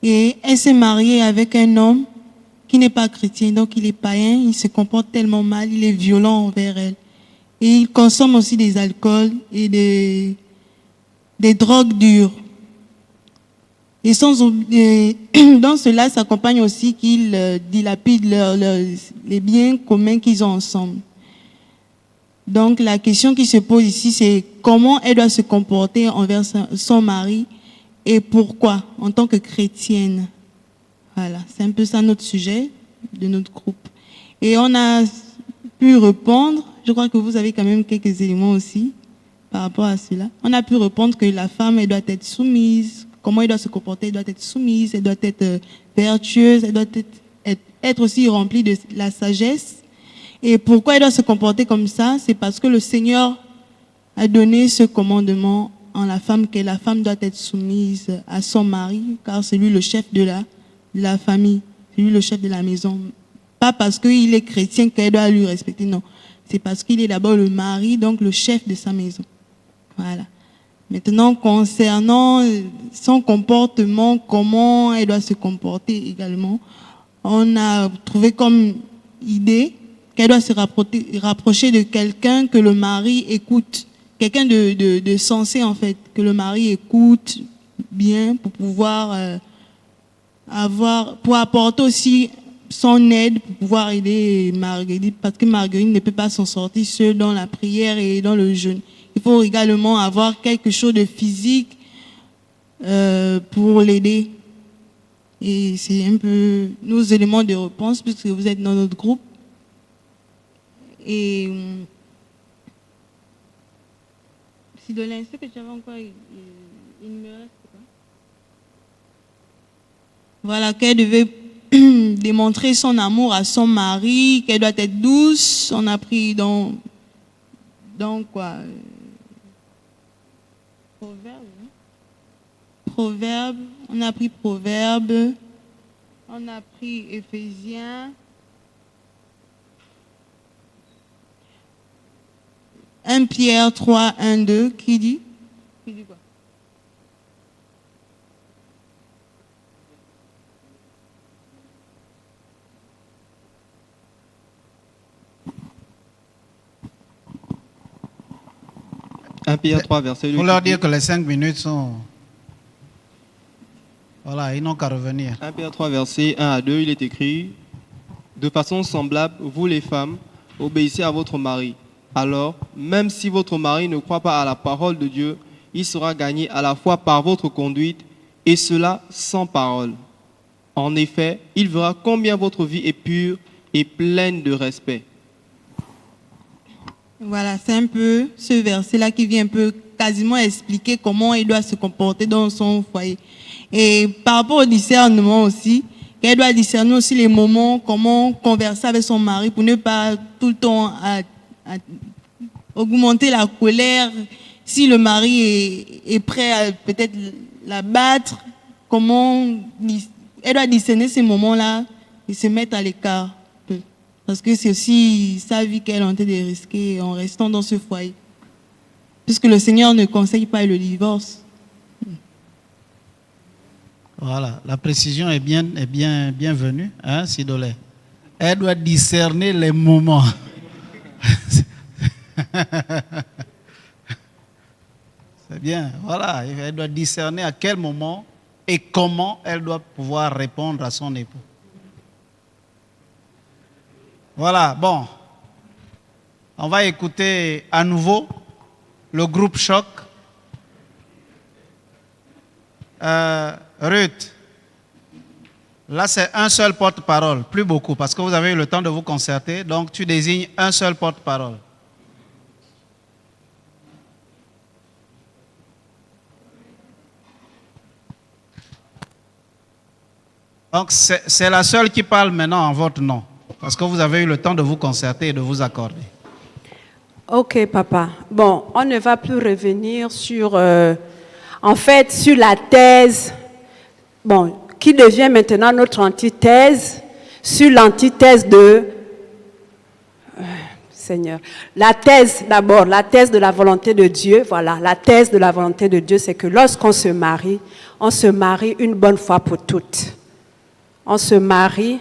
Et elle s'est mariée avec un homme qui n'est pas chrétien, donc il est païen, il se comporte tellement mal, il est violent envers elle. Et il consomme aussi des alcools et des drogues dures. Et dans cela s'accompagne aussi qu'ils dilapident les biens communs qu'ils ont ensemble. Donc la question qui se pose ici, c'est comment elle doit se comporter envers son mari et pourquoi en tant que chrétienne. Voilà, c'est un peu ça notre sujet de notre groupe. Et on a pu répondre, je crois que vous avez quand même quelques éléments aussi par rapport à cela. On a pu répondre que la femme, elle doit être soumise. Comment elle doit se comporter? Elle doit être soumise, elle doit être vertueuse, elle doit être aussi remplie de la sagesse. Et pourquoi elle doit se comporter comme ça? C'est parce que le Seigneur a donné ce commandement en la femme, que la femme doit être soumise à son mari, car c'est lui le chef de la famille, c'est lui le chef de la maison. Pas parce qu'il est chrétien qu'elle doit lui respecter, non. C'est parce qu'il est d'abord le mari, donc le chef de sa maison. Voilà. Maintenant, concernant son comportement, comment elle doit se comporter également, on a trouvé comme idée qu'elle doit se rapprocher de quelqu'un que le mari écoute, quelqu'un de sensé en fait, que le mari écoute bien pour pouvoir pour apporter aussi son aide, pour pouvoir aider Marguerite, parce que Marguerite ne peut pas s'en sortir seule dans la prière et dans le jeûne. Il faut également avoir quelque chose de physique pour l'aider. Et c'est un peu nos éléments de réponse, puisque vous êtes dans notre groupe. Et si de l'instant que j'avais encore, il me reste quoi? Voilà, qu'elle devait démontrer son amour à son mari, qu'elle doit être douce. On a pris dans quoi? Proverbe, on a pris Proverbe, on a pris Éphésiens, 1 Pierre 3, 1, 2, qui dit quoi? Pierre 3, verset 2. Il faut leur dire que les 5 minutes sont... Voilà, ils n'ont qu'à revenir. 1 Pierre 3, verset 1 à 2, il est écrit: de façon semblable, vous les femmes, obéissez à votre mari. Alors, même si votre mari ne croit pas à la parole de Dieu, il sera gagné à la fois par votre conduite, et cela sans parole. En effet, il verra combien votre vie est pure et pleine de respect. Voilà, c'est un peu ce verset-là qui vient un peu quasiment expliquer comment il doit se comporter dans son foyer. Et par rapport au discernement aussi, qu'elle doit discerner aussi les moments, comment converser avec son mari pour ne pas tout le temps augmenter la colère. Si le mari est prêt à peut-être la battre, comment elle doit discerner ces moments-là et se mettre à l'écart. Parce que c'est aussi sa vie qu'elle est en train de risquer en restant dans ce foyer. Puisque le Seigneur ne conseille pas le divorce. Voilà, la précision est bienvenue, hein, Sidolé. Elle doit discerner les moments. C'est bien, voilà. Elle doit discerner à quel moment et comment elle doit pouvoir répondre à son époux. Voilà, bon. On va écouter à nouveau le groupe Choc. Ruth, Là, c'est un seul porte-parole, plus beaucoup, parce que vous avez eu le temps de vous concerter. Donc, tu désignes un seul porte-parole. Donc, c'est la seule qui parle maintenant en votre nom, parce que vous avez eu le temps de vous concerter et de vous accorder. Ok, papa. Bon, on ne va plus revenir sur, en fait, sur la thèse, bon, qui devient maintenant notre antithèse, sur l'antithèse de, Seigneur, la thèse d'abord, la thèse de la volonté de Dieu, voilà, la thèse de la volonté de Dieu, c'est que lorsqu'on se marie une bonne fois pour toutes. On se marie,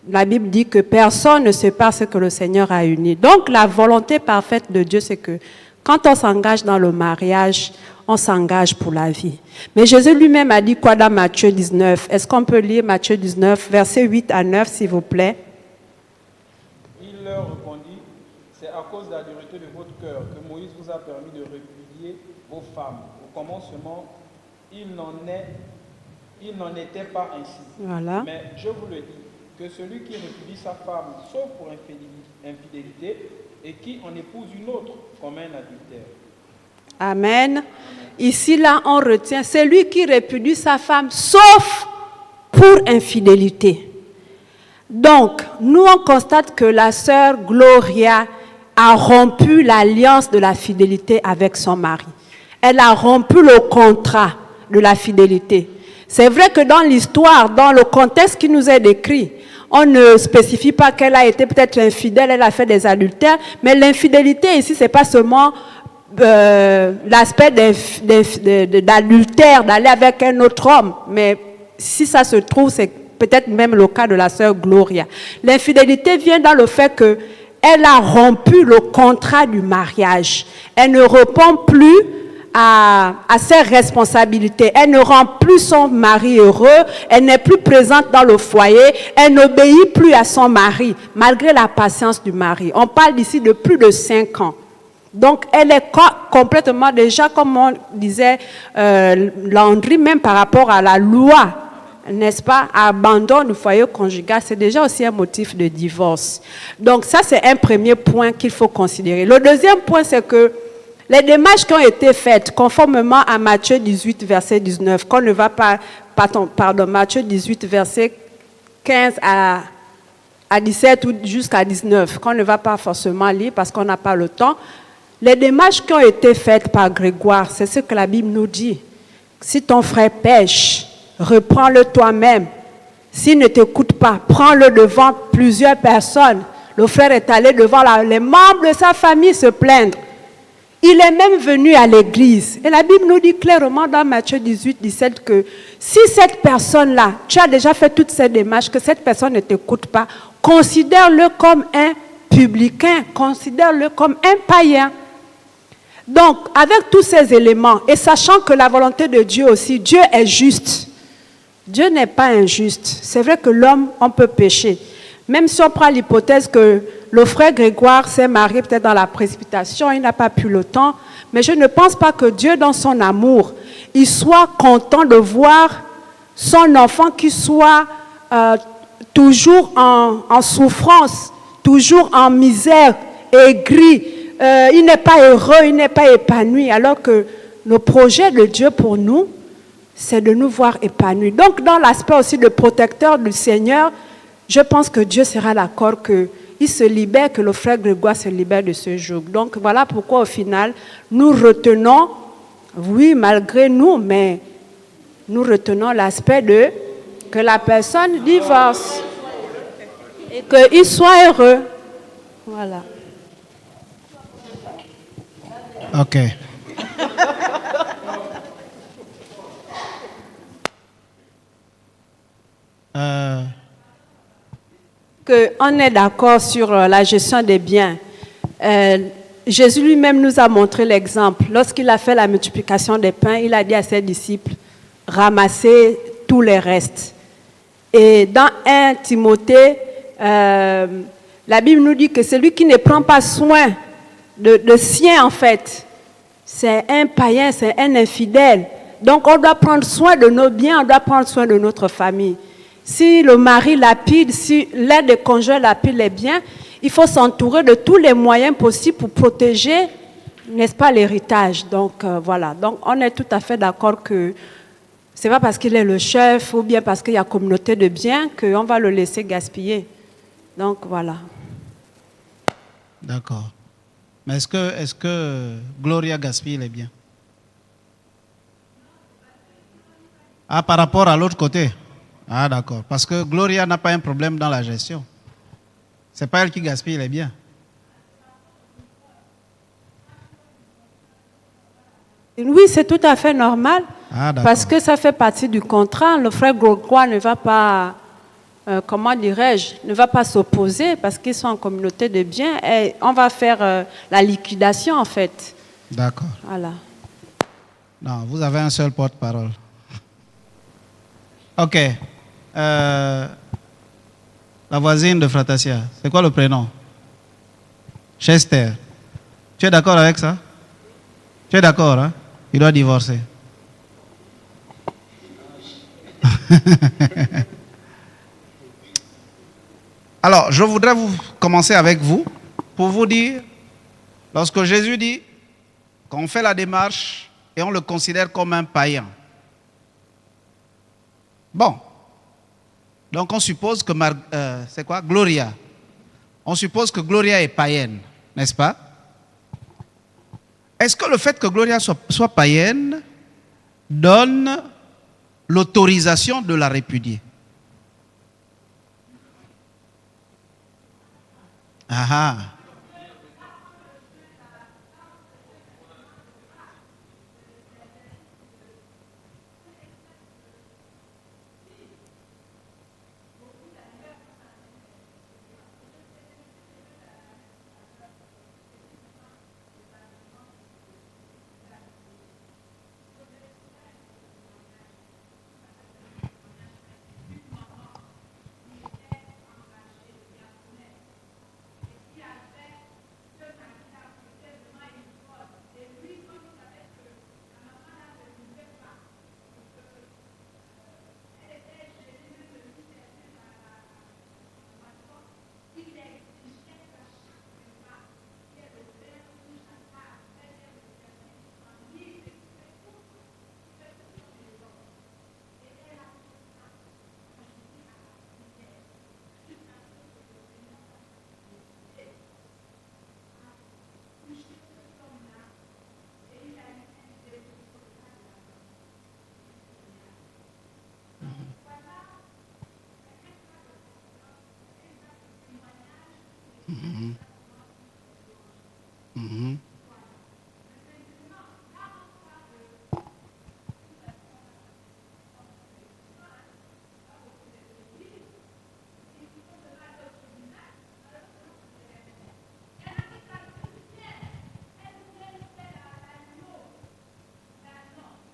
la Bible dit que personne ne sépare ce que le Seigneur a uni. Donc la volonté parfaite de Dieu, c'est que quand on s'engage dans le mariage, on s'engage pour la vie. Mais Jésus lui-même a dit quoi dans Matthieu 19? Est-ce qu'on peut lire Matthieu 19, versets 8 à 9, s'il vous plaît? Il leur répondit, c'est à cause de la dureté de votre cœur que Moïse vous a permis de répudier vos femmes. Au commencement, il n'en était pas ainsi. Voilà. Mais je vous le dis, que celui qui répudie sa femme, sauf pour infidélité, et qui en épouse une autre, comme un adultère. Amen. Ici, là, on retient celui qui répudie sa femme, sauf pour infidélité. Donc, nous, on constate que la sœur Gloria a rompu l'alliance de la fidélité avec son mari. Elle a rompu le contrat de la fidélité. C'est vrai que dans l'histoire, dans le contexte qui nous est décrit, on ne spécifie pas qu'elle a été peut-être infidèle, elle a fait des adultères, mais l'infidélité ici, c'est pas seulement l'aspect d'adultère, d'aller avec un autre homme, mais si ça se trouve, c'est peut-être même le cas de la sœur Gloria. L'infidélité vient dans le fait que elle a rompu le contrat du mariage. Elle ne répond plus à ses responsabilités. Elle ne rend plus son mari heureux. Elle n'est plus présente dans le foyer. Elle n'obéit plus à son mari, malgré la patience du mari. On parle ici de plus de 5 ans. Donc, elle est complètement déjà, comme on disait, Landry, même par rapport à la loi, n'est-ce pas, abandon du foyer conjugal, c'est déjà aussi un motif de divorce. Donc, ça, c'est un premier point qu'il faut considérer. Le deuxième point, c'est que les démarches qui ont été faites, conformément à Matthieu 18, verset 19, qu'on ne va pas, pardon, Matthieu 18, verset 15 à 17 ou jusqu'à 19, qu'on ne va pas forcément lire parce qu'on n'a pas le temps. Les démarches qui ont été faites par Grégoire, c'est ce que la Bible nous dit. Si ton frère pêche, reprends-le toi-même. S'il ne t'écoute pas, prends-le devant plusieurs personnes. Le frère est allé devant les membres de sa famille se plaindre. Il est même venu à l'église. Et la Bible nous dit clairement dans Matthieu 18, 17 que si cette personne-là, tu as déjà fait toutes ces démarches, que cette personne ne t'écoute pas, considère-le comme un publicain, considère-le comme un païen. Donc, avec tous ces éléments, et sachant que la volonté de Dieu aussi, Dieu est juste. Dieu n'est pas injuste. C'est vrai que l'homme, on peut pécher. Même si on prend l'hypothèse que le frère Grégoire s'est marié peut-être dans la précipitation, il n'a pas pu le temps, mais je ne pense pas que Dieu, dans son amour, il soit content de voir son enfant qui soit toujours en souffrance, toujours en misère, aigri. Il n'est pas heureux, il n'est pas épanoui, alors que le projet de Dieu pour nous, c'est de nous voir épanouis. Donc, dans l'aspect aussi de protecteur du Seigneur, je pense que Dieu sera d'accord qu'il se libère, que le frère Grégoire se libère de ce joug. Donc, voilà pourquoi, au final, nous retenons, oui, malgré nous, mais nous retenons l'aspect de que la personne divorce et qu'il soit heureux. Voilà. Ok. On est d'accord sur la gestion des biens. Jésus lui-même nous a montré l'exemple. Lorsqu'il a fait la multiplication des pains, il a dit à ses disciples, ramassez tous les restes. Et dans 1 Timothée, la Bible nous dit que celui qui ne prend pas soin de sien, en fait, c'est un païen, c'est un infidèle. Donc, on doit prendre soin de nos biens, on doit prendre soin de notre famille. Si le mari lapide, si l'un des conjoints lapide les biens, il faut s'entourer de tous les moyens possibles pour protéger, n'est-ce pas, l'héritage. Donc voilà, donc on est tout à fait d'accord que c'est pas parce qu'il est le chef ou bien parce qu'il y a communauté de biens qu'on va le laisser gaspiller. Donc voilà. D'accord. Mais est-ce que Gloria gaspille les biens? Ah, par rapport à l'autre côté. Ah, d'accord. Parce que Gloria n'a pas un problème dans la gestion. C'est pas elle qui gaspille les biens. Oui, c'est tout à fait normal. Ah, parce que ça fait partie du contrat. Le frère Grégoire ne va pas, comment dirais-je, ne va pas s'opposer parce qu'ils sont en communauté de biens et on va faire la liquidation en fait. D'accord. Voilà. Non, vous avez un seul porte-parole. Ok. La voisine de Fratassia, c'est quoi le prénom? Chester. Tu es d'accord avec ça? Tu es d'accord, hein? Il doit divorcer. Alors, je voudrais commencer avec vous pour vous dire, lorsque Jésus dit qu'on fait la démarche et on le considère comme un païen. Bon. Donc on suppose que c'est quoi? Gloria. On suppose que Gloria est païenne, n'est-ce pas? Est-ce que le fait que Gloria soit païenne donne l'autorisation de la répudier? Ah ah.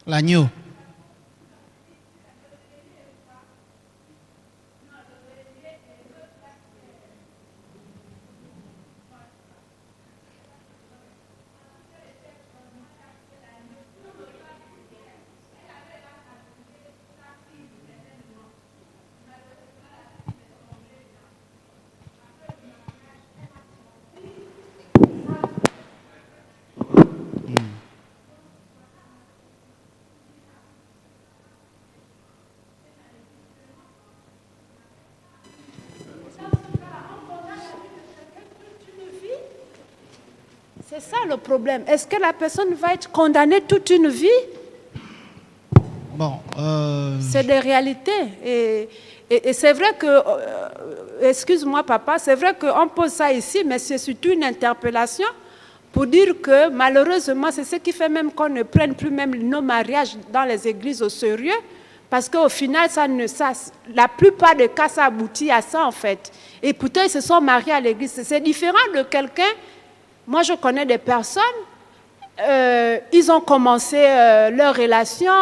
L'agneau. C'est ça le problème. Est-ce que la personne va être condamnée toute une vie? Bon. C'est des réalités. Et c'est vrai que, excuse-moi papa, c'est vrai qu'on pose ça ici, mais c'est surtout une interpellation pour dire que malheureusement, c'est ce qui fait même qu'on ne prenne plus même nos mariages dans les églises au sérieux, parce qu'au final, la plupart des cas, ça aboutit à ça en fait. Et pourtant, ils se sont mariés à l'église. C'est différent de quelqu'un. Moi, je connais des personnes, ils ont commencé leur relation,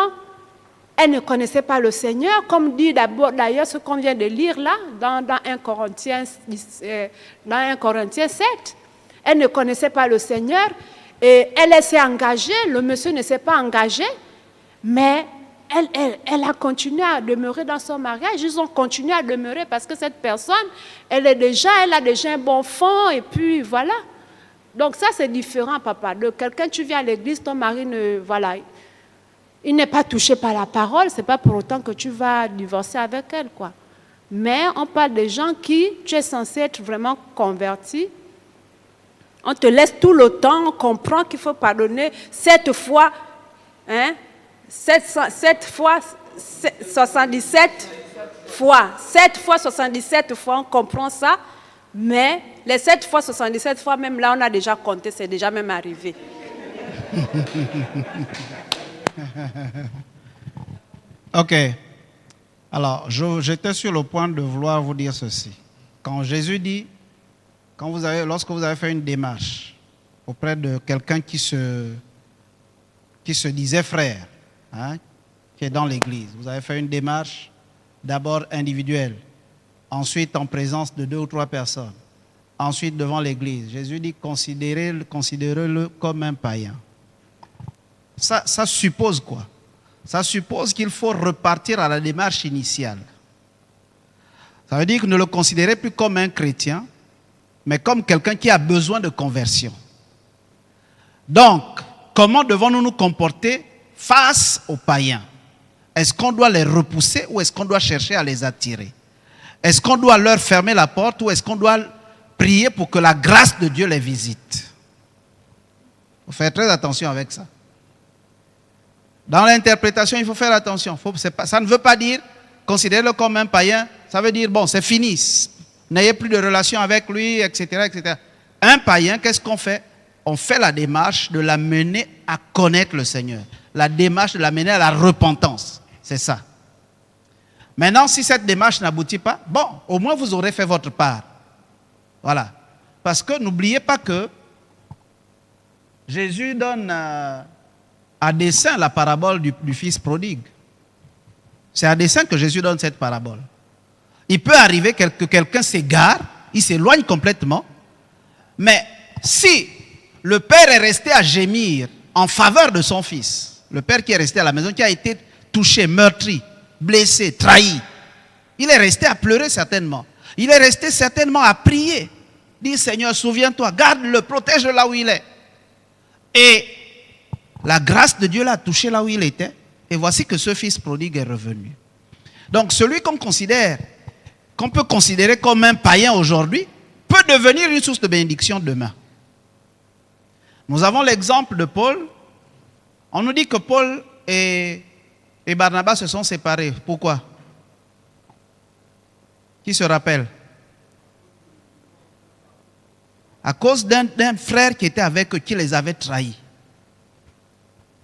elles ne connaissaient pas le Seigneur, comme dit d'ailleurs ce qu'on vient de lire là, dans 1 Corinthiens 7. Elles ne connaissaient pas le Seigneur et elle s'est engagée, le monsieur ne s'est pas engagé, mais elle a continué à demeurer dans son mariage. Ils ont continué à demeurer parce que cette personne, elle a déjà un bon fond et puis voilà. Donc ça, c'est différent, papa. De quelqu'un, tu viens à l'église, ton mari il n'est pas touché par la parole, c'est pas pour autant que tu vas divorcer avec elle, quoi. Mais on parle des gens qui, tu es censé être vraiment converti. On te laisse tout le temps, on comprend qu'il faut pardonner 7 fois, 7 fois 77 fois. 7 fois 77 fois, on comprend ça. Mais les 7 fois 77 fois, même là, on a déjà compté, c'est déjà même arrivé. Ok. Alors, j'étais sur le point de vouloir vous dire ceci. Quand Jésus dit, lorsque vous avez fait une démarche auprès de quelqu'un qui se disait frère, qui est dans l'église, vous avez fait une démarche d'abord individuelle, ensuite en présence de 2 ou 3 personnes, ensuite devant l'église. Jésus dit, considérez-le comme un païen. Ça suppose quoi? Ça suppose qu'il faut repartir à la démarche initiale. Ça veut dire que ne le considérez plus comme un chrétien, mais comme quelqu'un qui a besoin de conversion. Donc, comment devons-nous nous comporter face aux païens? Est-ce qu'on doit les repousser ou est-ce qu'on doit chercher à les attirer? Est-ce qu'on doit leur fermer la porte ou est-ce qu'on doit prier pour que la grâce de Dieu les visite? Il faut faire très attention avec ça. Dans l'interprétation, il faut faire attention. Ça ne veut pas dire considérez-le comme un païen. Ça veut dire, bon, c'est fini. N'ayez plus de relation avec lui, etc., etc. Un païen, qu'est-ce qu'on fait? On fait la démarche de l'amener à connaître le Seigneur. La démarche de l'amener à la repentance. C'est ça. Maintenant, si cette démarche n'aboutit pas, bon, au moins vous aurez fait votre part. Voilà. Parce que n'oubliez pas que Jésus donne à dessein la parabole du fils prodigue. C'est à dessein que Jésus donne cette parabole. Il peut arriver que quelqu'un s'égare, il s'éloigne complètement, mais si le père est resté à gémir en faveur de son fils, le père qui est resté à la maison, qui a été touché, meurtri, blessé, trahi, il est resté à pleurer certainement. Il est resté certainement à prier. Dit Seigneur, souviens-toi, garde-le, protège-le là où il est. Et la grâce de Dieu l'a touché là où il était. Et voici que ce fils prodigue est revenu. Donc celui qu'on peut considérer comme un païen aujourd'hui, peut devenir une source de bénédiction demain. Nous avons l'exemple de Paul. On nous dit que Paul et Barnabas se sont séparés. Pourquoi? Qui se rappelle? À cause d'un frère qui était avec eux, qui les avait trahis.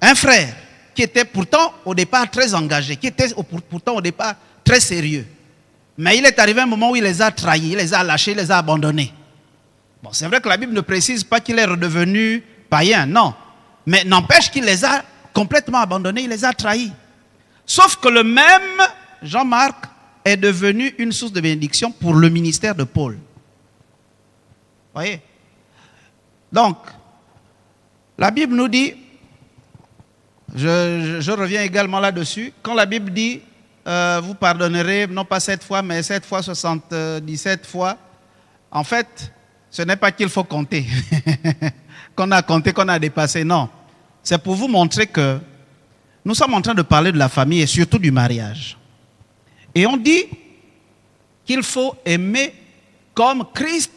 Un frère qui était pourtant au départ très engagé, qui était pourtant au départ très sérieux. Mais il est arrivé un moment où il les a trahis, il les a lâchés, il les a abandonnés. Bon, c'est vrai que la Bible ne précise pas qu'il est redevenu païen, non. Mais n'empêche qu'il les a complètement abandonnés, il les a trahis. Sauf que le même Jean-Marc est devenu une source de bénédiction pour le ministère de Paul. Voyez? Donc, la Bible nous dit, je reviens également là-dessus, quand la Bible dit, vous pardonnerez, non pas 7 fois, mais 7 fois 77 fois, en fait, ce n'est pas qu'il faut compter, qu'on a compté, qu'on a dépassé, non. C'est pour vous montrer que nous sommes en train de parler de la famille et surtout du mariage. Et on dit qu'il faut aimer comme Christ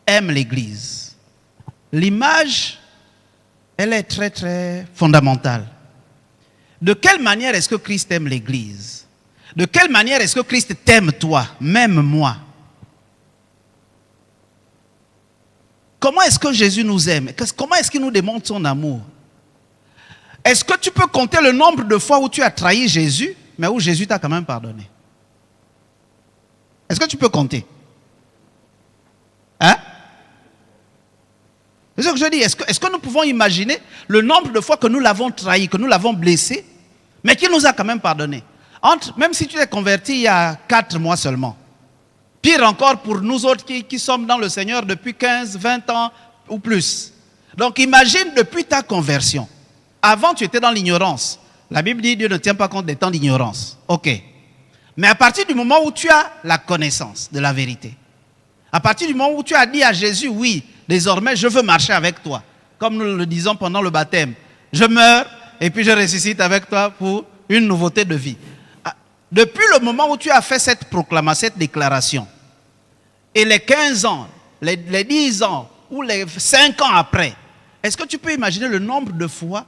aime l'Église. L'image, elle est très très fondamentale. De quelle manière est-ce que Christ aime l'Église? De quelle manière est-ce que Christ t'aime toi, même moi? Comment est-ce que Jésus nous aime? Comment est-ce qu'il nous démontre son amour? Est-ce que tu peux compter le nombre de fois où tu as trahi Jésus, mais où Jésus t'a quand même pardonné? Est-ce que tu peux compter? Hein? C'est ce que je dis. Est-ce que nous pouvons imaginer le nombre de fois que nous l'avons trahi, que nous l'avons blessé, mais qu'il nous a quand même pardonné? Même si tu t'es converti il y a 4 mois seulement. Pire encore pour nous autres qui sommes dans le Seigneur depuis 15, 20 ans ou plus. Donc imagine depuis ta conversion. Avant tu étais dans l'ignorance. La Bible dit Dieu ne tient pas compte des temps d'ignorance. Ok. Mais à partir du moment où tu as la connaissance de la vérité, à partir du moment où tu as dit à Jésus, oui, désormais je veux marcher avec toi, comme nous le disons pendant le baptême, je meurs et puis je ressuscite avec toi pour une nouveauté de vie. Depuis le moment où tu as fait cette proclamation, cette déclaration, et les 15 ans, les 10 ans ou les 5 ans après, est-ce que tu peux imaginer le nombre de fois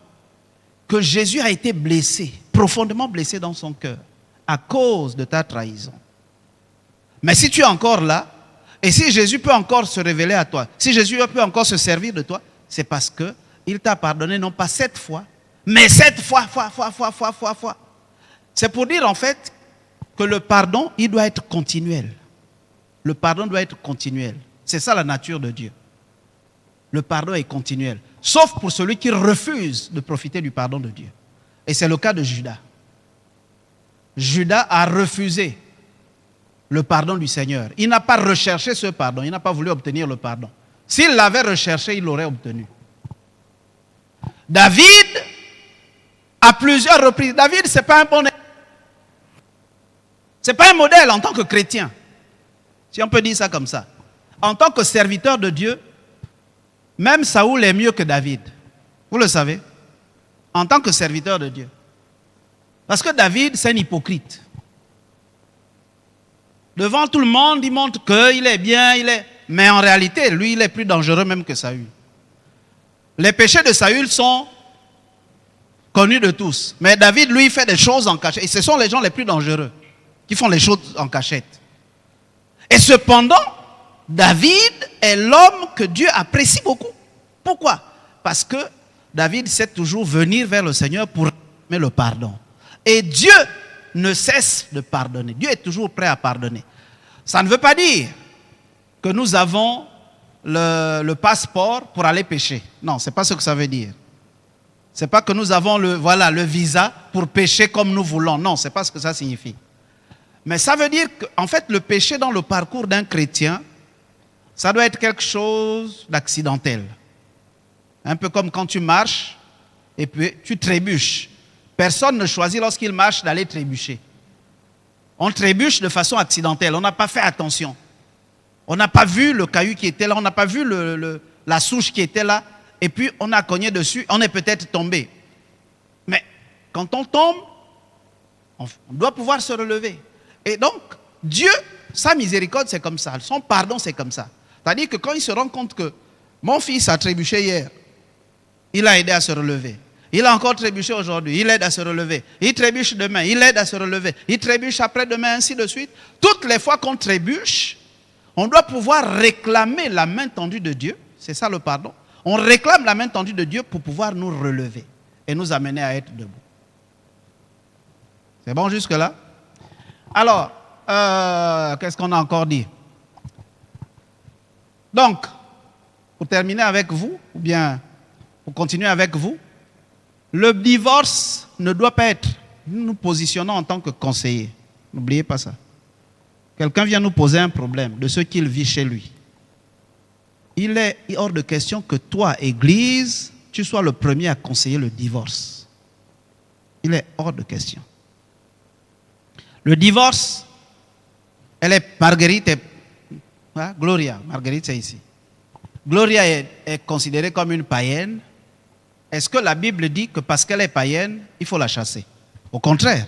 que Jésus a été blessé, profondément blessé dans son cœur, à cause de ta trahison? Mais si tu es encore là, et si Jésus peut encore se révéler à toi, si Jésus peut encore se servir de toi, c'est parce qu'il t'a pardonné non pas 7 fois, mais 7 fois. C'est pour dire en fait que le pardon, il doit être continuel. Le pardon doit être continuel. C'est ça la nature de Dieu. Le pardon est continuel. Sauf pour celui qui refuse de profiter du pardon de Dieu. Et c'est le cas de Judas. Judas a refusé le pardon du Seigneur. Il n'a pas recherché ce pardon. Il n'a pas voulu obtenir le pardon. S'il l'avait recherché, il l'aurait obtenu. David, à plusieurs reprises, David, ce n'est pas un bon... Ce n'est pas un modèle en tant que chrétien. Si on peut dire ça comme ça. En tant que serviteur de Dieu, même Saoul est mieux que David. Vous le savez. En tant que serviteur de Dieu. Parce que David, c'est un hypocrite. Devant tout le monde, il montre qu'il est bien, mais en réalité, lui, il est plus dangereux même que Saül. Les péchés de Saül sont connus de tous. Mais David, lui, fait des choses en cachette. Et ce sont les gens les plus dangereux qui font les choses en cachette. Et cependant, David est l'homme que Dieu apprécie beaucoup. Pourquoi? Parce que David sait toujours venir vers le Seigneur pour réclamer le pardon. Et Dieu ne cesse de pardonner. Dieu est toujours prêt à pardonner. Ça ne veut pas dire que nous avons le passeport pour aller pécher. Non, ce n'est pas ce que ça veut dire. Ce n'est pas que nous avons le visa pour pécher comme nous voulons. Non, ce n'est pas ce que ça signifie. Mais ça veut dire qu'en fait, le péché dans le parcours d'un chrétien, ça doit être quelque chose d'accidentel. Un peu comme quand tu marches et puis tu trébuches. Personne ne choisit lorsqu'il marche d'aller trébucher. On trébuche de façon accidentelle. On n'a pas fait attention. On n'a pas vu le caillou qui était là. On n'a pas vu la souche qui était là. Et puis on a cogné dessus. On est peut-être tombé. Mais quand on tombe, on doit pouvoir se relever. Et donc, Dieu, sa miséricorde, c'est comme ça. Son pardon, c'est comme ça. C'est-à-dire que quand il se rend compte que mon fils a trébuché hier, il a aidé à se relever. Il a encore trébuché aujourd'hui, il aide à se relever. Il trébuche demain, il aide à se relever. Il trébuche après-demain, ainsi de suite. Toutes les fois qu'on trébuche, on doit pouvoir réclamer la main tendue de Dieu. C'est ça le pardon. On réclame la main tendue de Dieu pour pouvoir nous relever et nous amener à être debout. C'est bon jusque-là? Alors, qu'est-ce qu'on a encore dit? Donc, pour terminer avec vous, ou bien pour continuer avec vous, le divorce ne doit pas être, nous nous positionnons en tant que conseillers. N'oubliez pas ça. Quelqu'un vient nous poser un problème de ce qu'il vit chez lui. Il est hors de question que toi, Église, tu sois le premier à conseiller le divorce. Il est hors de question. Le divorce, Marguerite Gloria, Marguerite c'est ici. Gloria est considérée comme une païenne. Est-ce que la Bible dit que parce qu'elle est païenne, il faut la chasser? Au contraire.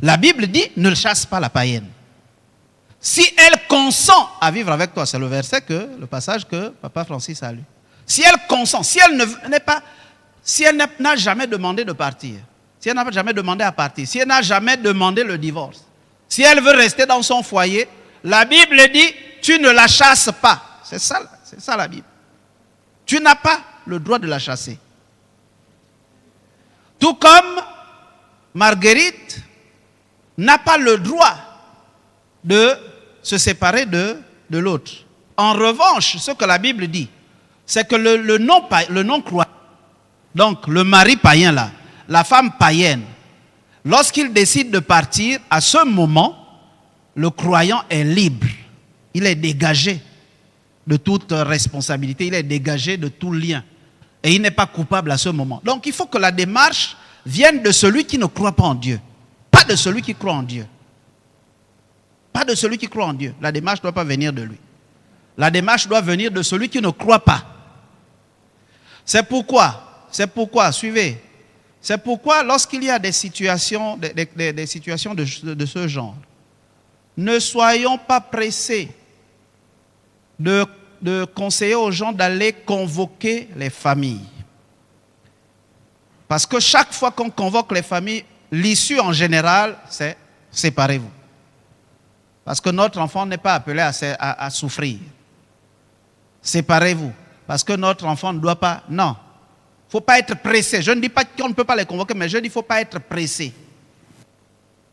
La Bible dit ne chasse pas la païenne. Si elle consent à vivre avec toi, c'est le passage que Papa Francis a lu. Si elle consent, si elle n'a jamais demandé de partir, si elle n'a jamais demandé à partir, si elle n'a jamais demandé le divorce, si elle veut rester dans son foyer, la Bible dit tu ne la chasses pas. C'est ça la Bible. Tu n'as pas le droit de la chasser. Tout comme Marguerite n'a pas le droit de se séparer de l'autre. En revanche, ce que la Bible dit, c'est que le non-croyant, donc le mari païen là, la femme païenne, lorsqu'il décide de partir, à ce moment, le croyant est libre. Il est dégagé de toute responsabilité, il est dégagé de tout lien. Et il n'est pas coupable à ce moment. Donc il faut que la démarche viennent de celui qui ne croit pas en Dieu, pas de celui qui croit en Dieu. Pas de celui qui croit en Dieu. La démarche ne doit pas venir de lui. La démarche doit venir de celui qui ne croit pas. C'est pourquoi, suivez, c'est pourquoi lorsqu'il y a des situations, des situations de ce genre, ne soyons pas pressés de conseiller aux gens d'aller convoquer les familles. Parce que chaque fois qu'on convoque les familles, l'issue en général, c'est séparez-vous. Parce que notre enfant n'est pas appelé à souffrir. Séparez-vous. Parce que notre enfant ne doit pas... Non. Il ne faut pas être pressé. Je ne dis pas qu'on ne peut pas les convoquer, mais je dis qu'il ne faut pas être pressé.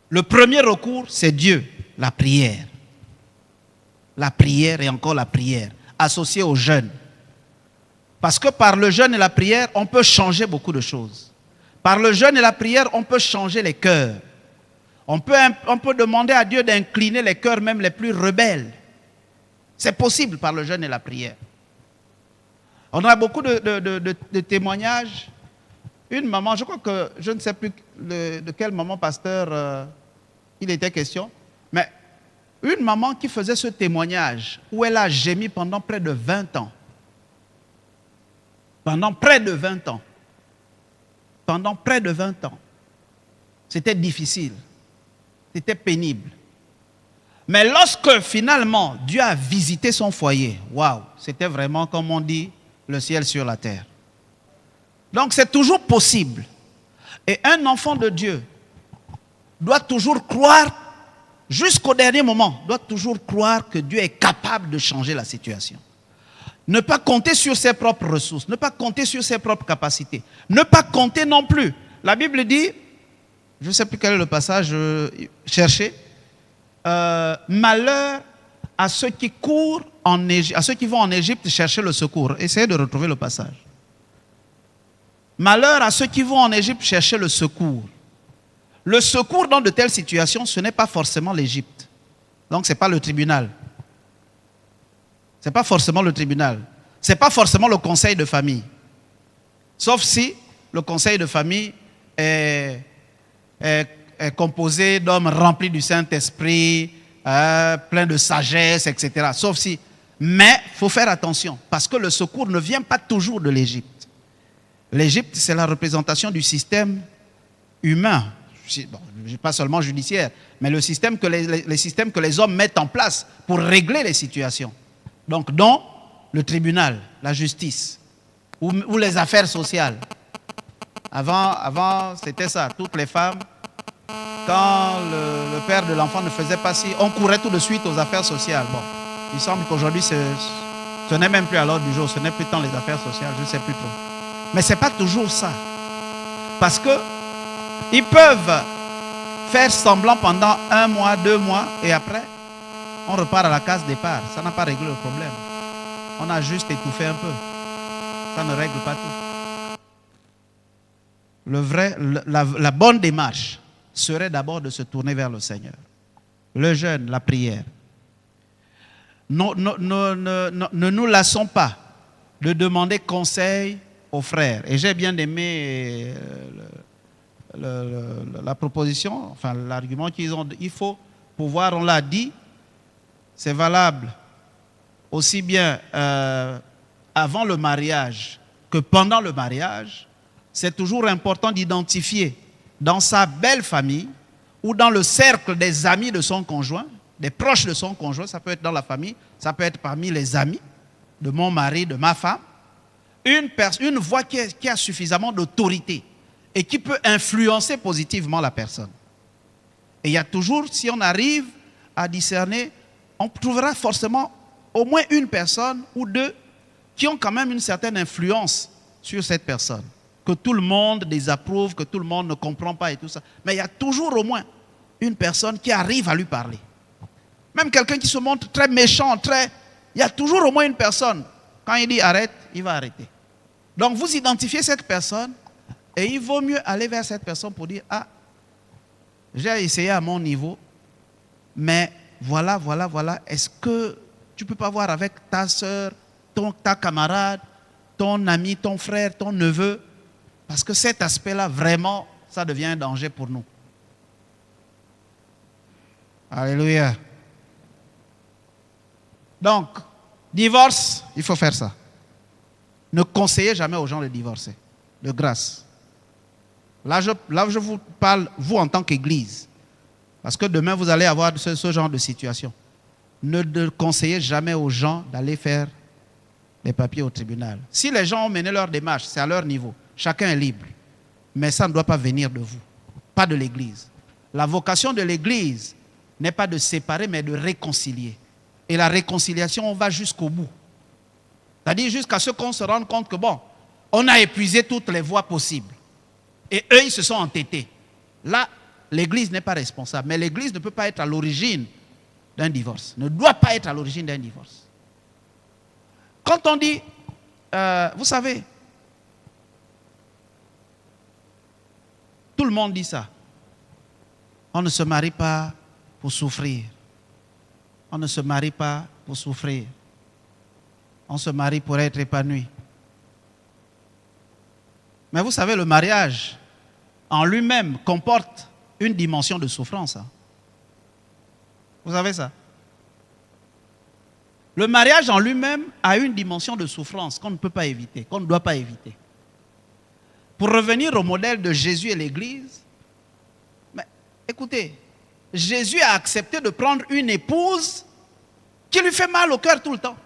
Le premier recours, c'est Dieu, la prière. La prière et encore la prière, associée aux jeûnes. Parce que par le jeûne et la prière, on peut changer beaucoup de choses. Par le jeûne et la prière, on peut changer les cœurs. On peut demander à Dieu d'incliner les cœurs même les plus rebelles. C'est possible par le jeûne et la prière. On a beaucoup de témoignages. Une maman, je crois que je ne sais plus de quelle maman pasteur il était question, mais une maman qui faisait ce témoignage où elle a gémi pendant près de 20 ans. Pendant près de 20 ans. Pendant près de 20 ans. C'était difficile. C'était pénible. Mais lorsque finalement Dieu a visité son foyer, waouh, c'était vraiment, comme on dit, le ciel sur la terre. Donc c'est toujours possible. Et un enfant de Dieu doit toujours croire, jusqu'au dernier moment, doit toujours croire que Dieu est capable de changer la situation. Ne pas compter sur ses propres ressources, ne pas compter sur ses propres capacités, ne pas compter non plus. La Bible dit, je ne sais plus quel est le passage, cherchez, malheur à ceux qui courent en Égypte, à ceux qui vont en Égypte chercher le secours. Essayez de retrouver le passage. Malheur à ceux qui vont en Égypte chercher le secours. Le secours dans de telles situations, ce n'est pas forcément l'Égypte. Donc ce n'est pas le tribunal. Ce n'est pas forcément le tribunal. Ce n'est pas forcément le conseil de famille. Sauf si le conseil de famille est composé d'hommes remplis du Saint-Esprit, pleins de sagesse, etc. Sauf si. Mais il faut faire attention, parce que le secours ne vient pas toujours de l'Égypte. L'Égypte, c'est la représentation du système humain, bon, pas seulement judiciaire, mais le système les systèmes que les hommes mettent en place pour régler les situations. Donc, dont le tribunal, la justice, ou les affaires sociales. Avant c'était ça. Toutes les femmes, quand le père de l'enfant ne faisait pas ci, on courait tout de suite aux affaires sociales. Bon, il semble qu'aujourd'hui, ce n'est même plus à l'ordre du jour. Ce n'est plus tant les affaires sociales, je ne sais plus trop. Mais ce n'est pas toujours ça. Parce qu'ils peuvent faire semblant pendant 1 mois, 2 mois, et après, on repart à la case départ. Ça n'a pas réglé le problème. On a juste étouffé un peu. Ça ne règle pas tout. La bonne démarche serait d'abord de se tourner vers le Seigneur. Le jeûne, la prière. Ne nous lassons pas de demander conseil aux frères. Et j'ai bien aimé la proposition, enfin l'argument qu'ils ont. Il faut pouvoir, on l'a dit, c'est valable aussi bien avant le mariage que pendant le mariage. C'est toujours important d'identifier dans sa belle famille ou dans le cercle des amis de son conjoint, des proches de son conjoint, ça peut être dans la famille, ça peut être parmi les amis de mon mari, de ma femme, une voix qui a suffisamment d'autorité et qui peut influencer positivement la personne. Et il y a toujours, si on arrive à discerner, on trouvera forcément au moins une personne ou deux qui ont quand même une certaine influence sur cette personne. Que tout le monde désapprouve, que tout le monde ne comprend pas et tout ça. Mais il y a toujours au moins une personne qui arrive à lui parler. Même quelqu'un qui se montre très méchant, il y a toujours au moins une personne. Quand il dit arrête, il va arrêter. Donc vous identifiez cette personne et il vaut mieux aller vers cette personne pour dire ah, j'ai essayé à mon niveau, mais voilà, est-ce que tu ne peux pas voir avec ta soeur, ta camarade, ton ami, ton frère, ton neveu? Parce que cet aspect-là, vraiment, ça devient un danger pour nous. Alléluia. Donc, divorce, il faut faire ça. Ne conseillez jamais aux gens de divorcer, de grâce. Là, je vous parle, vous en tant qu'Église, parce que demain, vous allez avoir ce genre de situation. Ne conseillez jamais aux gens d'aller faire des papiers au tribunal. Si les gens ont mené leur démarche, c'est à leur niveau. Chacun est libre. Mais ça ne doit pas venir de vous, pas de l'Église. La vocation de l'Église n'est pas de séparer, mais de réconcilier. Et la réconciliation, on va jusqu'au bout. C'est-à-dire jusqu'à ce qu'on se rende compte que, bon, on a épuisé toutes les voies possibles. Et eux, ils se sont entêtés. Là, l'Église n'est pas responsable. Mais l'Église ne peut pas être à l'origine d'un divorce. Ne doit pas être à l'origine d'un divorce. Quand on dit, vous savez, tout le monde dit ça. On ne se marie pas pour souffrir. On ne se marie pas pour souffrir. On se marie pour être épanoui. Mais vous savez, le mariage en lui-même comporte une dimension de souffrance. Hein. Vous savez ça? Le mariage en lui-même a une dimension de souffrance qu'on ne peut pas éviter, qu'on ne doit pas éviter. Pour revenir au modèle de Jésus et l'Église, mais écoutez, Jésus a accepté de prendre une épouse qui lui fait mal au cœur tout le temps.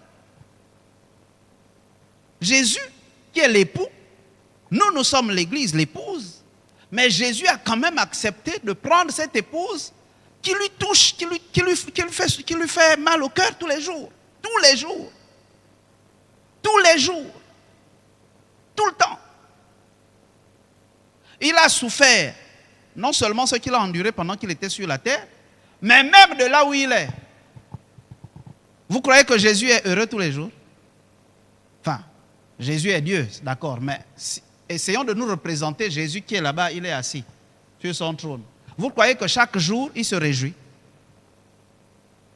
Jésus, qui est l'époux, nous sommes l'Église, l'épouse, mais Jésus a quand même accepté de prendre cette épouse qui lui touche, qui lui fait mal au cœur tous les jours. Tous les jours. Tous les jours. Tout le temps. Il a souffert, non seulement ce qu'il a enduré pendant qu'il était sur la terre, mais même de là où il est. Vous croyez que Jésus est heureux tous les jours? Enfin, Jésus est Dieu, d'accord, mais essayons de nous représenter Jésus qui est là-bas, il est assis sur son trône. Vous croyez que chaque jour, il se réjouit?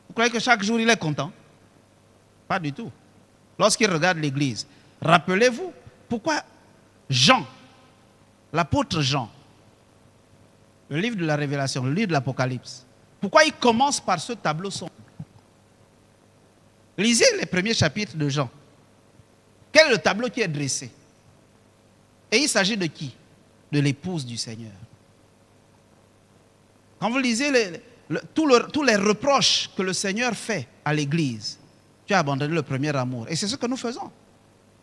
Vous croyez que chaque jour, il est content? Pas du tout. Lorsqu'il regarde l'Église, rappelez-vous pourquoi Jean, l'apôtre Jean, le livre de la Révélation, le livre de l'Apocalypse, pourquoi il commence par ce tableau sombre? Lisez les premiers chapitres de Jean. Quel est le tableau qui est dressé? Et il s'agit de qui? De l'épouse du Seigneur. Quand vous lisez tous les reproches que le Seigneur fait à l'Église, tu as abandonné le premier amour. Et c'est ce que nous faisons.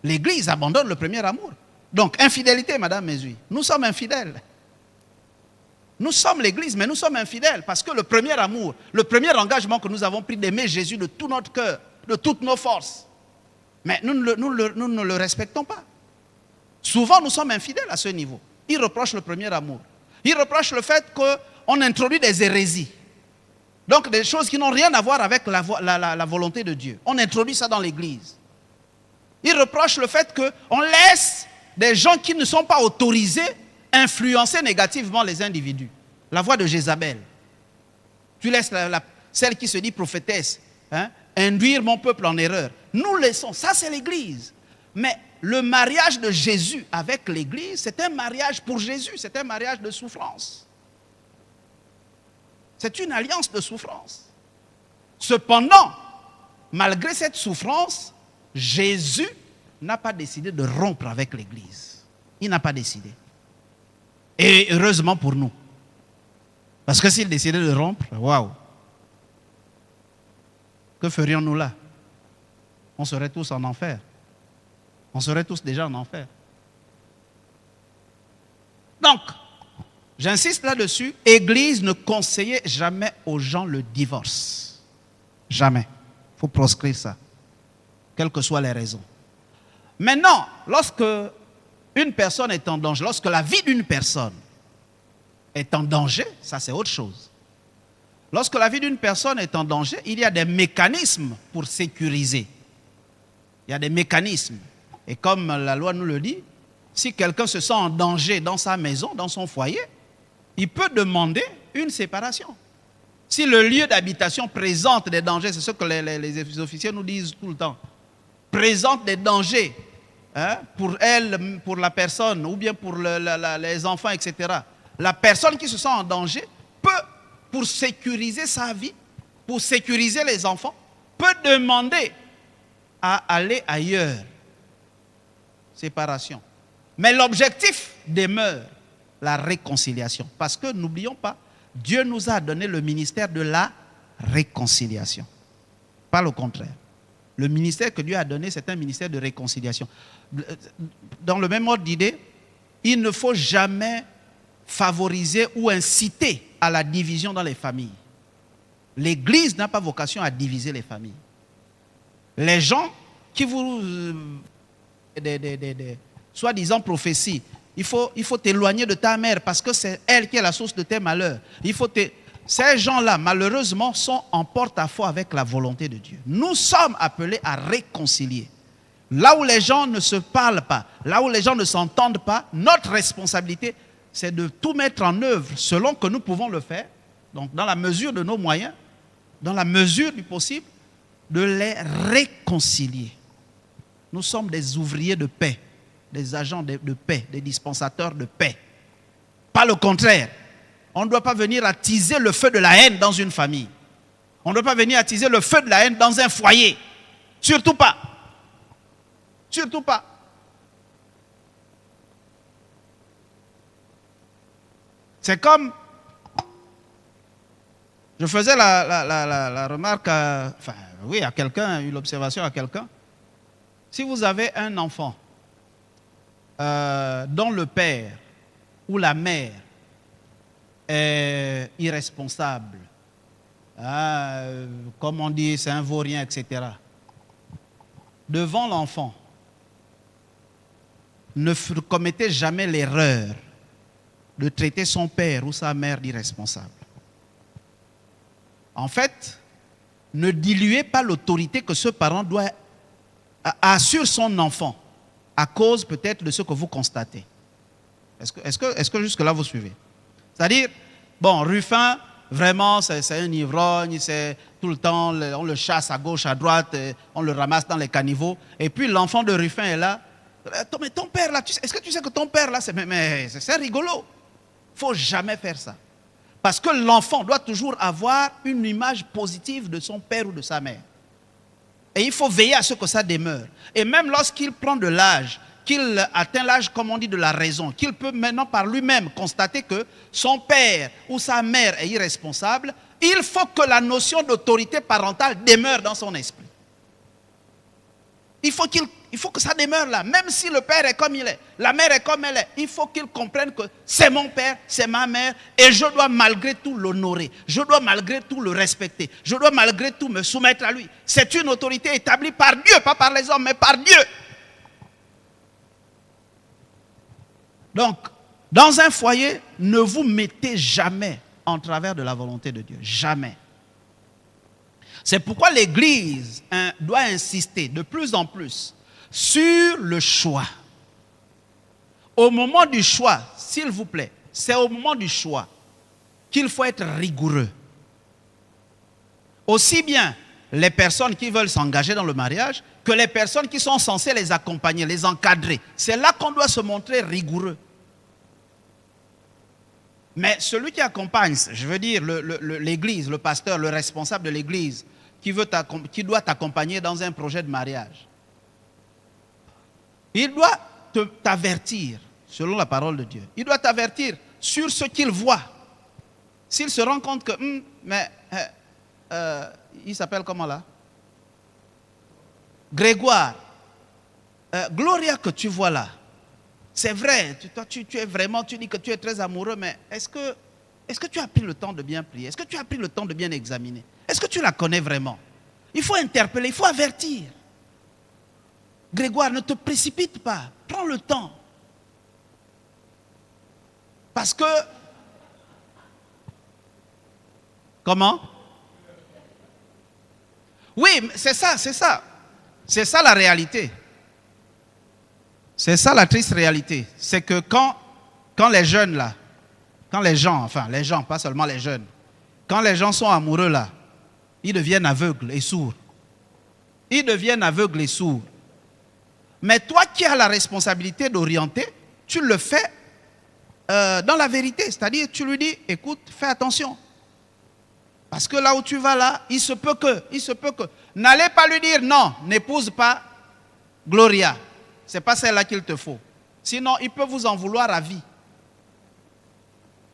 L'Église abandonne le premier amour. Donc, infidélité, Madame Mézui. Nous sommes infidèles. Nous sommes l'Église, mais nous sommes infidèles parce que le premier amour, le premier engagement que nous avons pris d'aimer Jésus de tout notre cœur, de toutes nos forces, mais nous ne le respectons pas. Souvent, nous sommes infidèles à ce niveau. Ils reprochent le premier amour. Ils reprochent le fait qu'on introduit des hérésies. Donc, des choses qui n'ont rien à voir avec la volonté de Dieu. On introduit ça dans l'Église. Ils reprochent le fait qu'on laisse des gens qui ne sont pas autorisés influencer négativement les individus. La voix de Jézabel. Tu laisses celle qui se dit prophétesse, hein, induire mon peuple en erreur. Nous laissons. Ça, c'est l'Église. Mais le mariage de Jésus avec l'Église, c'est un mariage pour Jésus. C'est un mariage de souffrance. C'est une alliance de souffrance. Cependant, malgré cette souffrance, Jésus n'a pas décidé de rompre avec l'Église. Il n'a pas décidé. Et heureusement pour nous. Parce que s'il décidait de rompre, waouh! Que ferions-nous là? On serait tous en enfer. On serait tous déjà en enfer. Donc, j'insiste là-dessus, Église, ne conseillez jamais aux gens le divorce. Jamais. Il faut proscrire ça. Quelles que soient les raisons. Maintenant, lorsque une personne est en danger, lorsque la vie d'une personne est en danger, ça c'est autre chose. Lorsque la vie d'une personne est en danger, il y a des mécanismes pour sécuriser. Il y a des mécanismes. Et comme la loi nous le dit, si quelqu'un se sent en danger dans sa maison, dans son foyer, il peut demander une séparation. Si le lieu d'habitation présente des dangers, c'est ce que les officiers nous disent tout le temps, présente des dangers, hein, pour elle, pour la personne, ou bien pour les enfants, etc. la personne qui se sent en danger peut, pour sécuriser sa vie, pour sécuriser les enfants, peut demander à aller ailleurs. Séparation. Mais l'objectif demeure la réconciliation. Parce que n'oublions pas, Dieu nous a donné le ministère de la réconciliation. Pas le contraire. Le ministère que Dieu a donné, c'est un ministère de réconciliation. Dans le même ordre d'idée, il ne faut jamais favoriser ou inciter à la division dans les familles. L'Église n'a pas vocation à diviser les familles. Les gens qui vous... soi-disant prophéties, il faut t'éloigner de ta mère parce que c'est elle qui est la source de tes malheurs. Ces gens-là, malheureusement, sont en porte-à-faux avec la volonté de Dieu. Nous sommes appelés à réconcilier. Là où les gens ne se parlent pas, là où les gens ne s'entendent pas, notre responsabilité, c'est de tout mettre en œuvre selon que nous pouvons le faire, donc dans la mesure de nos moyens, dans la mesure du possible, de les réconcilier. Nous sommes des ouvriers de paix, des agents de paix, des dispensateurs de paix. Pas le contraire. On ne doit pas venir attiser le feu de la haine dans une famille. On ne doit pas venir attiser le feu de la haine dans un foyer. Surtout pas. Surtout pas. C'est comme... Je faisais la remarque à quelqu'un, une observation à quelqu'un. Si vous avez un enfant dont le père ou la mère est irresponsable, comme on dit, c'est un vaurien, etc. Devant l'enfant, ne commettez jamais l'erreur de traiter son père ou sa mère d'irresponsable. En fait, ne diluez pas l'autorité que ce parent assure son enfant à cause peut-être de ce que vous constatez. Est-ce que jusque-là vous suivez? C'est-à-dire, bon, Rufin, vraiment, c'est un ivrogne, c'est tout le temps, on le chasse à gauche, à droite, on le ramasse dans les caniveaux. Et puis l'enfant de Rufin est là. Mais ton père là, est-ce que tu sais que ton père là, c'est rigolo? Il ne faut jamais faire ça. Parce que l'enfant doit toujours avoir une image positive de son père ou de sa mère. Et il faut veiller à ce que ça demeure. Et même lorsqu'il prend de l'âge, qu'il atteint l'âge, comme on dit, de la raison, qu'il peut maintenant par lui-même constater que son père ou sa mère est irresponsable, il faut que la notion d'autorité parentale demeure dans son esprit. Il faut que ça demeure là, même si le père est comme il est, la mère est comme elle est. Il faut qu'il comprenne que c'est mon père, c'est ma mère, et je dois malgré tout l'honorer. Je dois malgré tout le respecter. Je dois malgré tout me soumettre à lui. C'est une autorité établie par Dieu, pas par les hommes, mais par Dieu. Donc, dans un foyer, ne vous mettez jamais en travers de la volonté de Dieu. Jamais. C'est pourquoi l'Église doit insister de plus en plus sur le choix. Au moment du choix, s'il vous plaît, c'est au moment du choix qu'il faut être rigoureux. Aussi bien les personnes qui veulent s'engager dans le mariage que les personnes qui sont censées les accompagner, les encadrer. C'est là qu'on doit se montrer rigoureux. Mais celui qui accompagne, je veux dire l'Église, le pasteur, le responsable de l'Église, qui doit t'accompagner dans un projet de mariage, il doit t'avertir, selon la parole de Dieu. Il doit t'avertir sur ce qu'il voit. S'il se rend compte que, il s'appelle comment là? Grégoire. Gloria que tu vois là, c'est vrai, toi tu es vraiment, tu dis que tu es très amoureux, mais est-ce que tu as pris le temps de bien prier? Est-ce que tu as pris le temps de bien examiner? Est-ce que tu la connais vraiment? Il faut interpeller, il faut avertir. Grégoire, ne te précipite pas, prends le temps. Parce que... Comment? Oui, c'est ça. C'est ça la réalité. C'est ça la triste réalité. C'est que quand les jeunes là, quand les gens, pas seulement les jeunes, quand les gens sont amoureux là, ils deviennent aveugles et sourds. Ils deviennent aveugles et sourds. Mais toi qui as la responsabilité d'orienter, tu le fais dans la vérité. C'est-à-dire, tu lui dis, écoute, fais attention. Parce que là où tu vas là, il se peut que. N'allez pas lui dire, non, n'épouse pas Gloria. Ce n'est pas celle-là qu'il te faut. Sinon, il peut vous en vouloir à vie.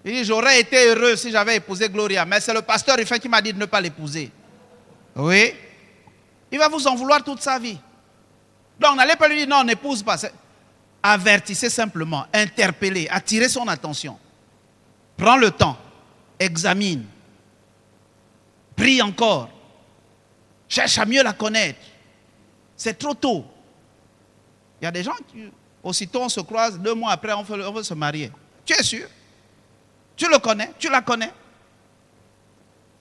Il dit, j'aurais été heureux si j'avais épousé Gloria, mais c'est le pasteur Ruffin qui m'a dit de ne pas l'épouser. Oui. Il va vous en vouloir toute sa vie. Donc, n'allez pas lui dire, non, n'épouse pas. Avertissez simplement, interpellez, attirez son attention. Prends le temps, examine, prie encore, cherche à mieux la connaître. C'est trop tôt. Il y a des gens qui, aussitôt on se croise, 2 mois après, on veut se marier. Tu es sûr? Tu le connais? Tu la connais?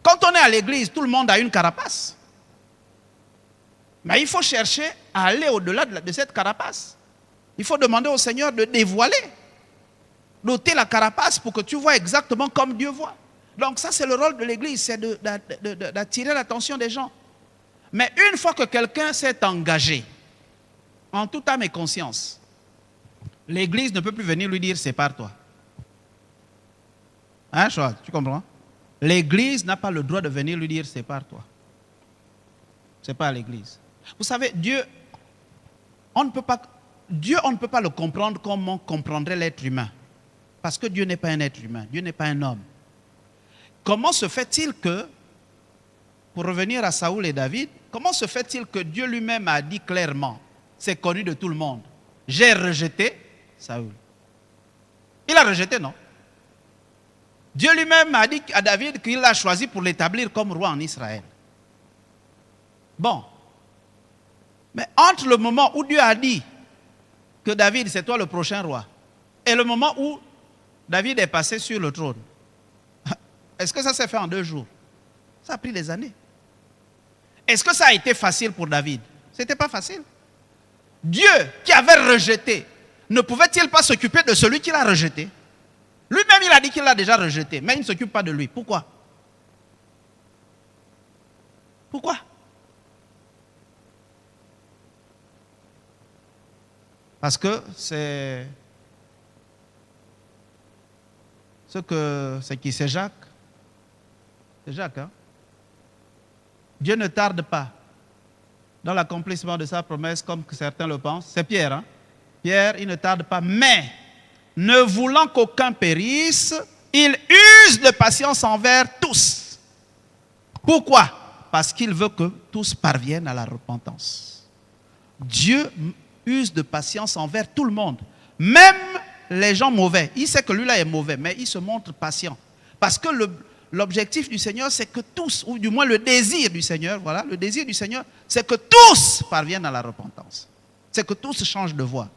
Quand on est à l'église, tout le monde a une carapace. Mais il faut chercher à aller au-delà de cette carapace. Il faut demander au Seigneur de dévoiler, d'ôter la carapace pour que tu vois exactement comme Dieu voit. Donc ça, c'est le rôle de l'église, c'est d'attirer l'attention des gens. Mais une fois que quelqu'un s'est engagé, en toute âme et conscience, l'église ne peut plus venir lui dire « sépare-toi ». Hein, Chouad, tu comprends? L'église n'a pas le droit de venir lui dire « sépare-toi ». Ce n'est pas l'église. Vous savez, Dieu, on ne peut pas le comprendre comme on comprendrait l'être humain. Parce que Dieu n'est pas un être humain, Dieu n'est pas un homme. Comment se fait-il que, pour revenir à Saoul et David, comment se fait-il que Dieu lui-même a dit clairement, c'est connu de tout le monde, j'ai rejeté Saoul. Il a rejeté, non? Dieu lui-même a dit à David qu'il l'a choisi pour l'établir comme roi en Israël. Bon. Mais entre le moment où Dieu a dit que David, c'est toi le prochain roi, et le moment où David est passé sur le trône, est-ce que ça s'est fait en 2 jours? Ça a pris des années. Est-ce que ça a été facile pour David? Ce n'était pas facile. Dieu qui avait rejeté, ne pouvait-il pas s'occuper de celui qu'il a rejeté? Lui-même, il a dit qu'il l'a déjà rejeté, mais il ne s'occupe pas de lui. Pourquoi? Pourquoi? Parce que c'est qui? C'est Jacques. C'est Jacques, hein? Dieu ne tarde pas dans l'accomplissement de sa promesse, comme certains le pensent. C'est Pierre, hein? Pierre, il ne tarde pas, mais ne voulant qu'aucun périsse, il use de patience envers tous. Pourquoi? Parce qu'il veut que tous parviennent à la repentance. Dieu use de patience envers tout le monde, même les gens mauvais. Il sait que lui-là est mauvais, mais il se montre patient. Parce que l'objectif du Seigneur, c'est que tous, ou du moins le désir du Seigneur, voilà, le désir du Seigneur, c'est que tous parviennent à la repentance. C'est que tous changent de voie.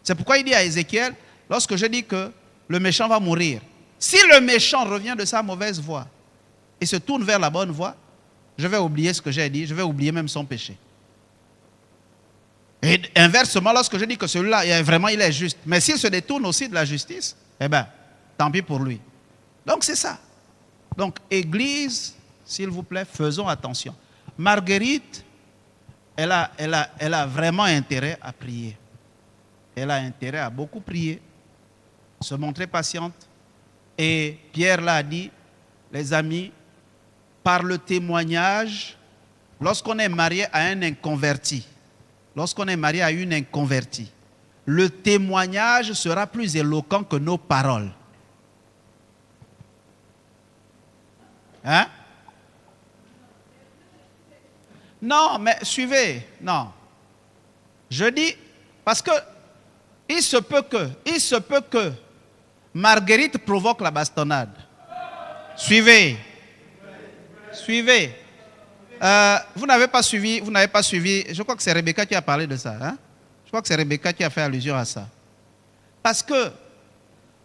C'est pourquoi il dit à Ézéchiel, lorsque je dis que le méchant va mourir, si le méchant revient de sa mauvaise voie et se tourne vers la bonne voie, je vais oublier ce que j'ai dit, je vais oublier même son péché. Et inversement, lorsque je dis que celui-là, vraiment, il est juste, mais s'il se détourne aussi de la justice, eh bien, tant pis pour lui. Donc, c'est ça. Donc, Église, s'il vous plaît, faisons attention. Marguerite, elle a vraiment intérêt à prier. Elle a intérêt à beaucoup prier, se montrer patiente. Et Pierre l'a dit, les amis, par le témoignage, lorsqu'on est marié à un inconverti, lorsqu'on est marié à une inconvertie, le témoignage sera plus éloquent que nos paroles. Hein? Non, mais suivez. Non. Je dis, parce que il se peut que Marguerite provoque la bastonnade. Suivez. Suivez. Vous n'avez pas suivi, je crois que c'est Rebecca qui a parlé de ça. Hein? Je crois que c'est Rebecca qui a fait allusion à ça. Parce que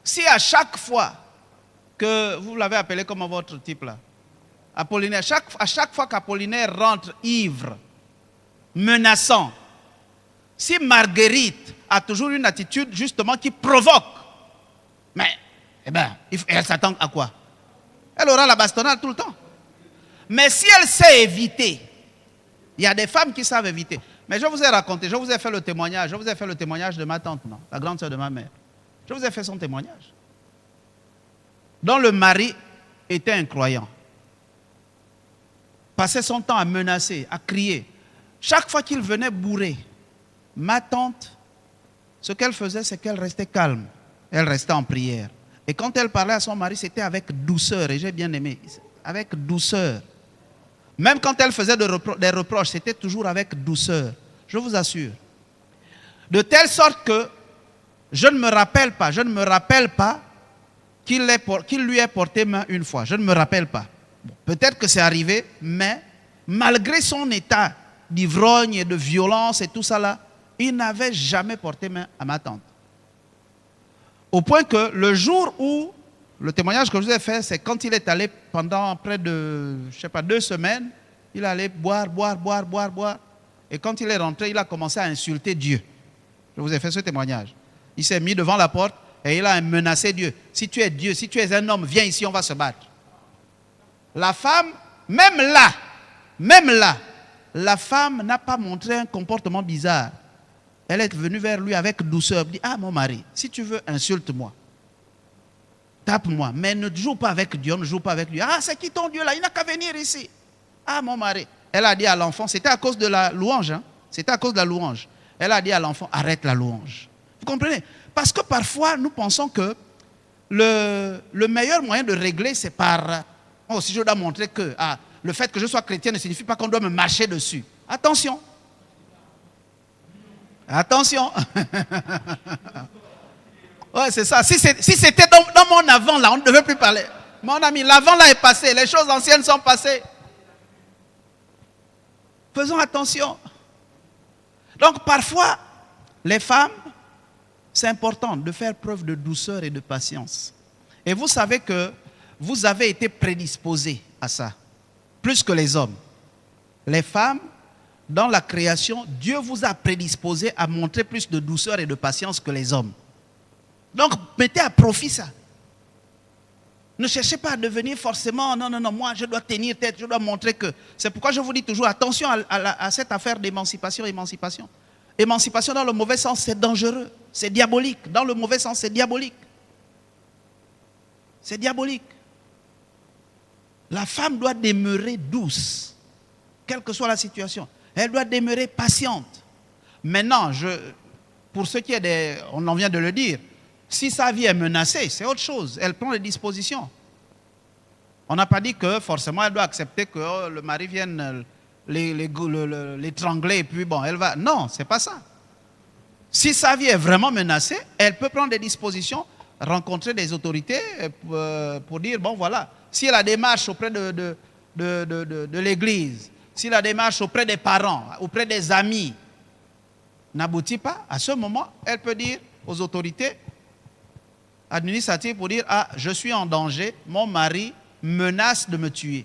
si à chaque fois que vous l'avez appelé comment votre type là, Apollinaire, à chaque fois qu'Apollinaire rentre ivre, menaçant, si Marguerite a toujours une attitude justement qui provoque, mais eh ben, elle s'attend à quoi? Elle aura la bastonnade tout le temps. Mais si elle sait éviter, il y a des femmes qui savent éviter. Mais je vous ai raconté, je vous ai fait le témoignage de ma tante, non, la grande sœur de ma mère. Je vous ai fait son témoignage. dont le mari était un croyant, passait son temps à menacer, à crier. Chaque fois qu'il venait bourré, ma tante, ce qu'elle faisait, c'est qu'elle restait calme. Elle restait en prière. Et quand elle parlait à son mari, c'était avec douceur. Et j'ai bien aimé. Avec douceur. Même quand elle faisait des reproches, c'était toujours avec douceur. Je vous assure. De telle sorte que je ne me rappelle pas qu'il lui ait porté main une fois. Je ne me rappelle pas. Bon, peut-être que c'est arrivé, mais malgré son état d'ivrogne et de violence et tout ça là, il n'avait jamais porté main à ma tante. Au point que le jour où, le témoignage que je vous ai fait, c'est quand il est allé pendant près de, 2 semaines, il allait boire. Et quand il est rentré, il a commencé à insulter Dieu. Je vous ai fait ce témoignage. Il s'est mis devant la porte et il a menacé Dieu. Si tu es Dieu, si tu es un homme, viens ici, on va se battre. La femme, même là, la femme n'a pas montré un comportement bizarre. Elle est venue vers lui avec douceur. Elle dit, ah mon mari, si tu veux, insulte-moi. Tape-moi. Mais ne joue pas avec Dieu, ne joue pas avec lui. Ah, c'est qui ton Dieu là? Il n'a qu'à venir ici. Ah mon mari. Elle a dit à l'enfant, c'était à cause de la louange. Hein? C'était à cause de la louange. Elle a dit à l'enfant, arrête la louange. Vous comprenez? Parce que parfois, nous pensons que le meilleur moyen de régler, c'est par... Oh, si je dois montrer que le fait que je sois chrétien ne signifie pas qu'on doit me marcher dessus. Attention. Attention. Ouais, c'est ça. Si c'était dans mon avant, là, on ne devait plus parler. Mon ami, l'avant, là, est passé. Les choses anciennes sont passées. Faisons attention. Donc, parfois, les femmes, c'est important de faire preuve de douceur et de patience. Et vous savez que vous avez été prédisposés à ça, plus que les hommes. Les femmes, dans la création, Dieu vous a prédisposés à montrer plus de douceur et de patience que les hommes. Donc, mettez à profit ça. Ne cherchez pas à devenir forcément, non, moi je dois tenir tête, je dois montrer que... C'est pourquoi je vous dis toujours, attention à cette affaire d'émancipation. Émancipation dans le mauvais sens, c'est dangereux, c'est diabolique. Dans le mauvais sens, c'est diabolique. C'est diabolique. La femme doit demeurer douce, quelle que soit la situation. Elle doit demeurer patiente. Maintenant, pour ce qui est des... On en vient de le dire, si sa vie est menacée, c'est autre chose. Elle prend les dispositions. On n'a pas dit que forcément elle doit accepter que le mari vienne l'étrangler et puis bon, elle va... Non, c'est pas ça. Si sa vie est vraiment menacée, elle peut prendre des dispositions, rencontrer des autorités pour dire, bon voilà, si la démarche auprès de l'église, si la démarche auprès des parents, auprès des amis n'aboutit pas, à ce moment, elle peut dire aux autorités administratives pour dire, ah, je suis en danger, mon mari menace de me tuer.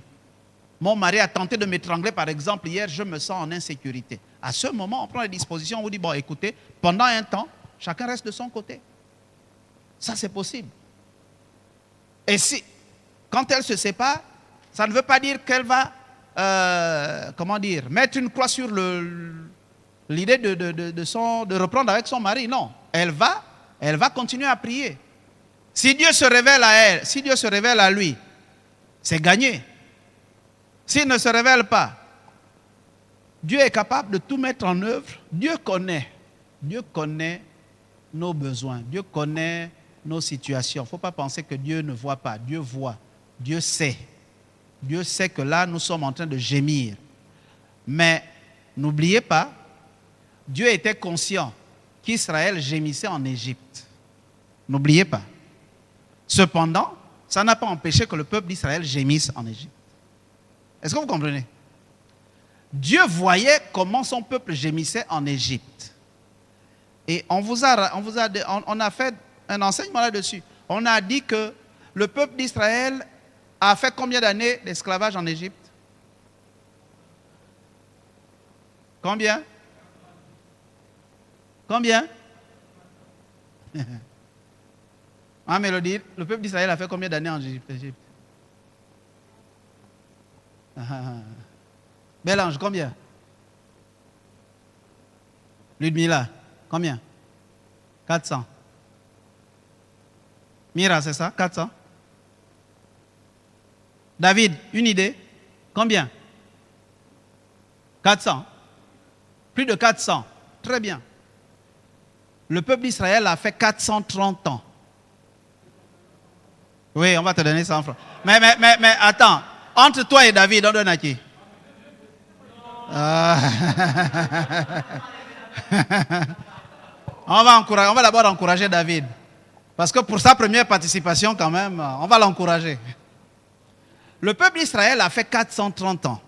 Mon mari a tenté de m'étrangler, par exemple, hier, je me sens en insécurité. À ce moment, on prend les dispositions, on vous dit, bon, écoutez, pendant un temps, chacun reste de son côté. Ça, c'est possible. Et si, quand elle se sépare, ça ne veut pas dire qu'elle va, mettre une croix sur l'idée de reprendre avec son mari. Non, elle va continuer à prier. Si Dieu se révèle à elle, si Dieu se révèle à lui, c'est gagné. S'il ne se révèle pas, Dieu est capable de tout mettre en œuvre. Dieu connaît nos besoins. Dieu connaît nos situations. Il ne faut pas penser que Dieu ne voit pas. Dieu voit. Dieu sait. Dieu sait que là, nous sommes en train de gémir. Mais n'oubliez pas, Dieu était conscient qu'Israël gémissait en Égypte. N'oubliez pas. Cependant, ça n'a pas empêché que le peuple d'Israël gémisse en Égypte. Est-ce que vous comprenez? Dieu voyait comment son peuple gémissait en Égypte. Et on a fait un enseignement là-dessus. On a dit que le peuple d'Israël a fait combien d'années d'esclavage en Égypte? Combien? Ah, Mélodie, le peuple d'Israël a fait combien d'années en Égypte? Bélange, combien? Ludmila, combien? 400. Mira, c'est ça? 400? David, une idée? Combien? 400. Plus de 400. Très bien. Le peuple d'Israël a fait 430 ans. Oui, on va te donner 100 francs. Mais attends. Entre toi et David, on donne à qui? On va d'abord encourager David. Parce que pour sa première participation, quand même, on va l'encourager. Le peuple d'Israël a fait 430 ans.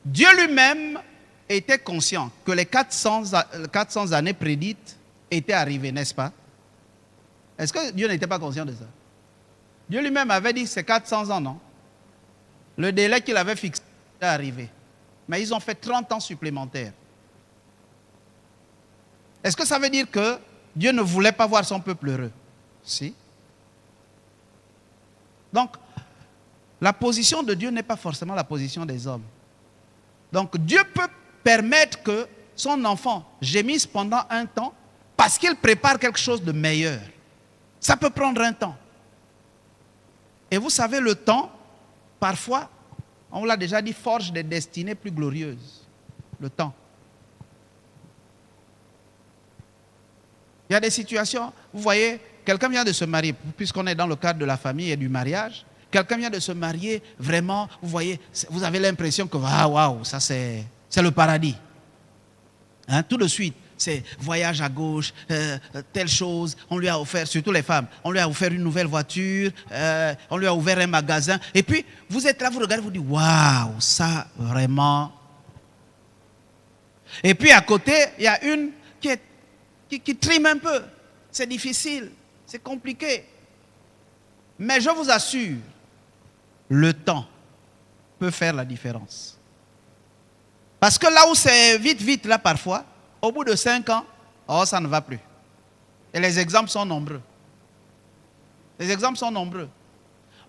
Dieu lui-même était conscient que les 400 années prédites étaient arrivées, n'est-ce pas? Est-ce que Dieu n'était pas conscient de ça? Dieu lui-même avait dit que c'est 400 ans, non? Le délai qu'il avait fixé est arrivé. Mais ils ont fait 30 ans supplémentaires. Est-ce que ça veut dire que Dieu ne voulait pas voir son peuple heureux? Si. Donc, la position de Dieu n'est pas forcément la position des hommes. Donc, Dieu peut permettre que son enfant gémisse pendant un temps parce qu'il prépare quelque chose de meilleur. Ça peut prendre un temps. Et vous savez, le temps, parfois, on l'a déjà dit, forge des destinées plus glorieuses. Le temps. Il y a des situations, vous voyez, quelqu'un vient de se marier, puisqu'on est dans le cadre de la famille et du mariage, quelqu'un vient de se marier, vraiment, vous voyez, vous avez l'impression que, ah, waouh, ça c'est le paradis. Hein, tout de suite, c'est voyage à gauche, telle chose, on lui a offert, surtout les femmes, on lui a offert une nouvelle voiture, on lui a ouvert un magasin, et puis vous êtes là, vous regardez, vous dites, waouh, ça vraiment. Et puis à côté, il y a une qui trime un peu, c'est difficile, c'est compliqué. Mais je vous assure, le temps peut faire la différence. Parce que là où c'est vite, là parfois, au bout de 5 ans, oh, ça ne va plus. Et les exemples sont nombreux. Les exemples sont nombreux.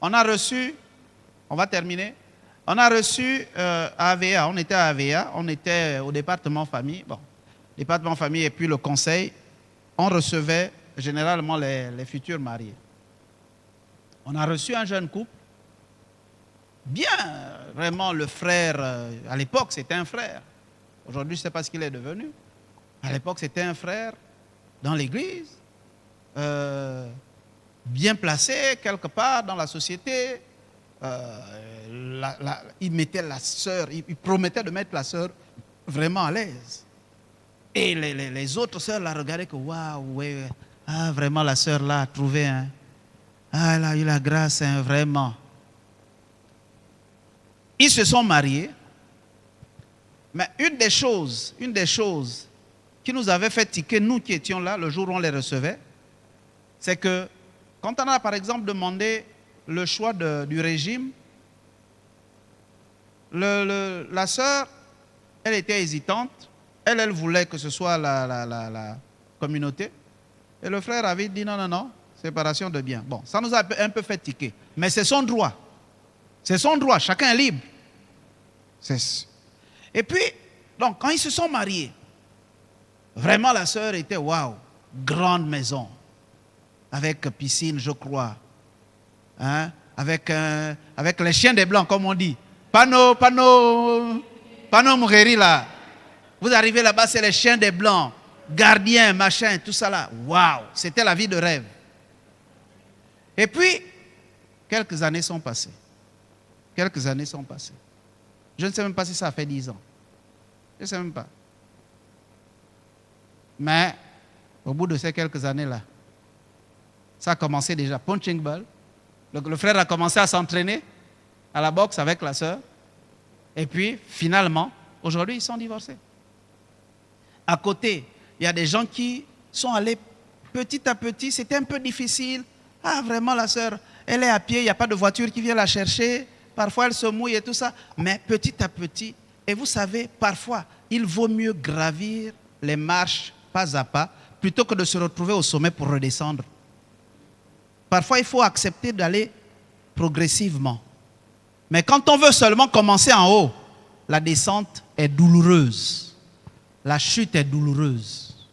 On a reçu, on va terminer, on a reçu à AVA, on était à AVA, on était au département famille, bon, département famille et puis le conseil, on recevait généralement les futurs mariés. On a reçu un jeune couple, bien, vraiment le frère, à l'époque c'était un frère, aujourd'hui je ne sais pas ce qu'il est devenu, à l'époque c'était un frère dans l'église, bien placé quelque part dans la société, il mettait la sœur, il promettait de mettre la sœur vraiment à l'aise. Et les autres sœurs la regardaient que waouh, ouais, ah, vraiment la sœur là a trouvé, hein. Ah, elle a eu la grâce, hein, vraiment. Ils se sont mariés, mais une des choses qui nous avait fait tiquer, nous qui étions là, le jour où on les recevait, c'est que quand on a par exemple demandé le choix du régime, la sœur, elle était hésitante, elle voulait que ce soit la communauté, et le frère avait dit non, séparation de biens. Bon, ça nous a un peu fait tiquer, mais c'est son droit. C'est son droit, chacun est libre. Et puis, donc, quand ils se sont mariés, vraiment la sœur était, waouh, grande maison, avec piscine, je crois, hein, avec les chiens des blancs, comme on dit. Panneau Moureri, là. Vous arrivez là-bas, c'est les chiens des blancs, gardiens, machin, tout ça là. Waouh, c'était la vie de rêve. Et puis, quelques années sont passées. Je ne sais même pas si ça a fait 10 ans. Je ne sais même pas. Mais, au bout de ces quelques années-là, ça a commencé déjà. Punching ball. Le frère a commencé à s'entraîner à la boxe avec la sœur. Et puis, finalement, aujourd'hui, ils sont divorcés. À côté, il y a des gens qui sont allés petit à petit. C'était un peu difficile. Ah, vraiment, la sœur, elle est à pied, il n'y a pas de voiture qui vient la chercher. Parfois, elle se mouille et tout ça. Mais petit à petit, et vous savez, parfois, il vaut mieux gravir les marches pas à pas plutôt que de se retrouver au sommet pour redescendre. Parfois, il faut accepter d'aller progressivement. Mais quand on veut seulement commencer en haut, la descente est douloureuse. La chute est douloureuse.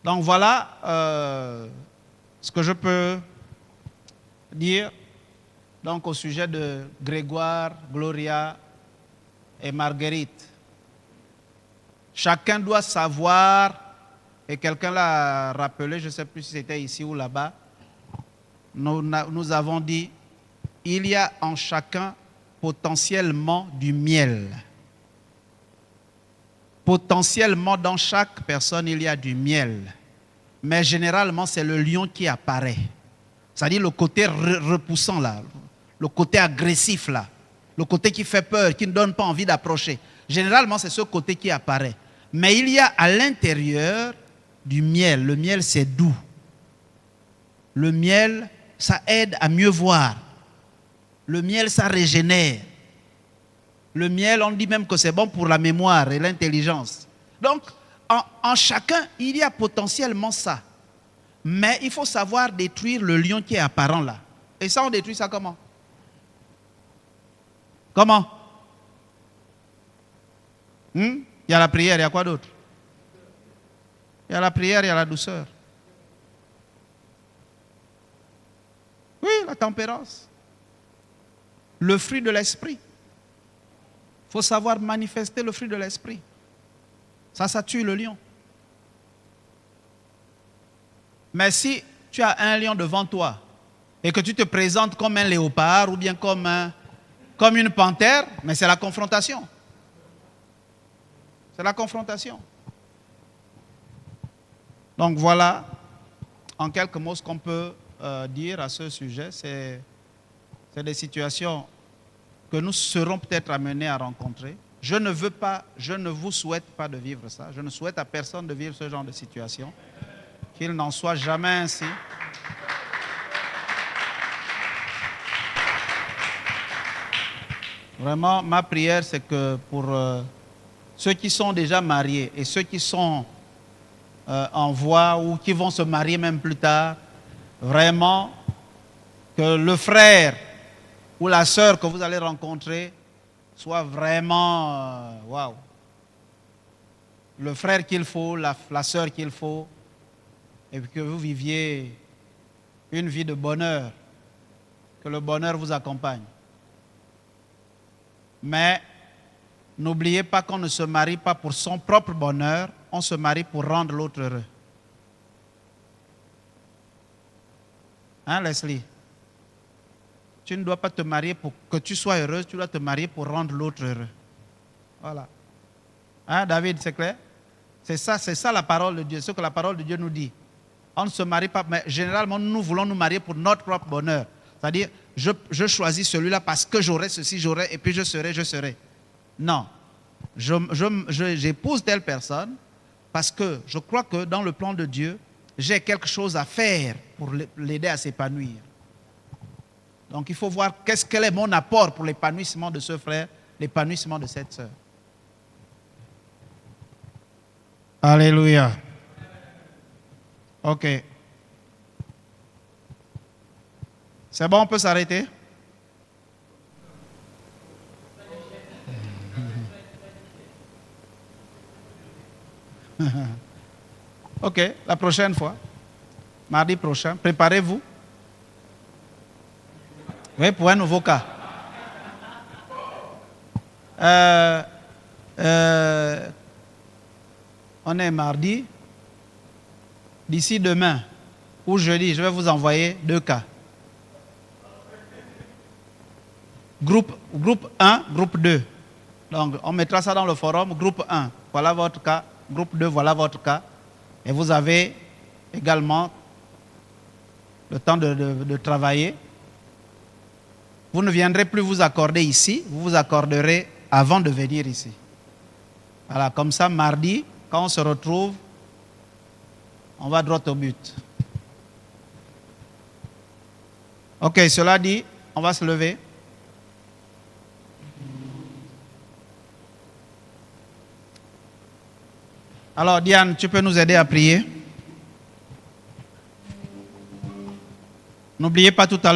Donc voilà ce que je peux dire donc au sujet de Grégoire, Gloria et Marguerite. Chacun doit savoir, et quelqu'un l'a rappelé, je ne sais plus si c'était ici ou là-bas, nous avons dit, il y a en chacun potentiellement du miel. Potentiellement, dans chaque personne, il y a du miel. Mais généralement, c'est le lion qui apparaît. C'est-à-dire le côté repoussant là, le côté agressif là, le côté qui fait peur, qui ne donne pas envie d'approcher. Généralement, c'est ce côté qui apparaît. Mais il y a à l'intérieur du miel. Le miel, c'est doux. Le miel, ça aide à mieux voir. Le miel, ça régénère. Le miel, on dit même que c'est bon pour la mémoire et l'intelligence. Donc, en chacun, il y a potentiellement ça. Mais il faut savoir détruire le lion qui est apparent là. Et ça, on détruit ça comment? Comment? Il y a la prière, il y a quoi d'autre? Il y a la prière, il y a la douceur. Oui, la tempérance. Le fruit de l'esprit. Il faut savoir manifester le fruit de l'esprit. Ça tue le lion. Mais si tu as un lion devant toi et que tu te présentes comme un léopard ou bien comme une panthère, mais c'est la confrontation. C'est la confrontation. Donc voilà, en quelques mots, ce qu'on peut dire à ce sujet, c'est des situations que nous serons peut-être amenés à rencontrer. Je ne vous souhaite pas de vivre ça. Je ne souhaite à personne de vivre ce genre de situation. Qu'il n'en soit jamais ainsi. Vraiment, ma prière, c'est que pour ceux qui sont déjà mariés et ceux qui sont en voie ou qui vont se marier même plus tard, vraiment, que le frère ou la sœur que vous allez rencontrer soit vraiment, waouh, le frère qu'il faut, la sœur qu'il faut, et que vous viviez une vie de bonheur, que le bonheur vous accompagne. Mais n'oubliez pas qu'on ne se marie pas pour son propre bonheur, on se marie pour rendre l'autre heureux. Hein, Leslie? Tu ne dois pas te marier pour que tu sois heureuse, tu dois te marier pour rendre l'autre heureux. Voilà. Hein, David, c'est clair? C'est ça la parole de Dieu, ce que la parole de Dieu nous dit. On ne se marie pas, mais généralement, nous voulons nous marier pour notre propre bonheur. C'est-à-dire, je choisis celui-là parce que j'aurai ceci, j'aurai, et puis je serai. Non. J'épouse telle personne parce que je crois que dans le plan de Dieu, j'ai quelque chose à faire pour l'aider à s'épanouir. Donc, il faut voir quel est mon apport pour l'épanouissement de ce frère, l'épanouissement de cette sœur. Alléluia. Ok. C'est bon, on peut s'arrêter? Ok, la prochaine fois, mardi prochain, préparez-vous. Oui, pour un nouveau cas. On est mardi. D'ici demain ou jeudi, je vais vous envoyer 2 cas. Groupe 1, groupe 2. Donc, on mettra ça dans le forum. Groupe 1, voilà votre cas. Groupe 2, voilà votre cas. Et vous avez également le temps de travailler. Vous ne viendrez plus vous accorder ici, vous vous accorderez avant de venir ici. Voilà, comme ça, mardi, quand on se retrouve, on va droit au but. Ok, cela dit, on va se lever. Alors, Diane, tu peux nous aider à prier? N'oubliez pas tout à l'heure.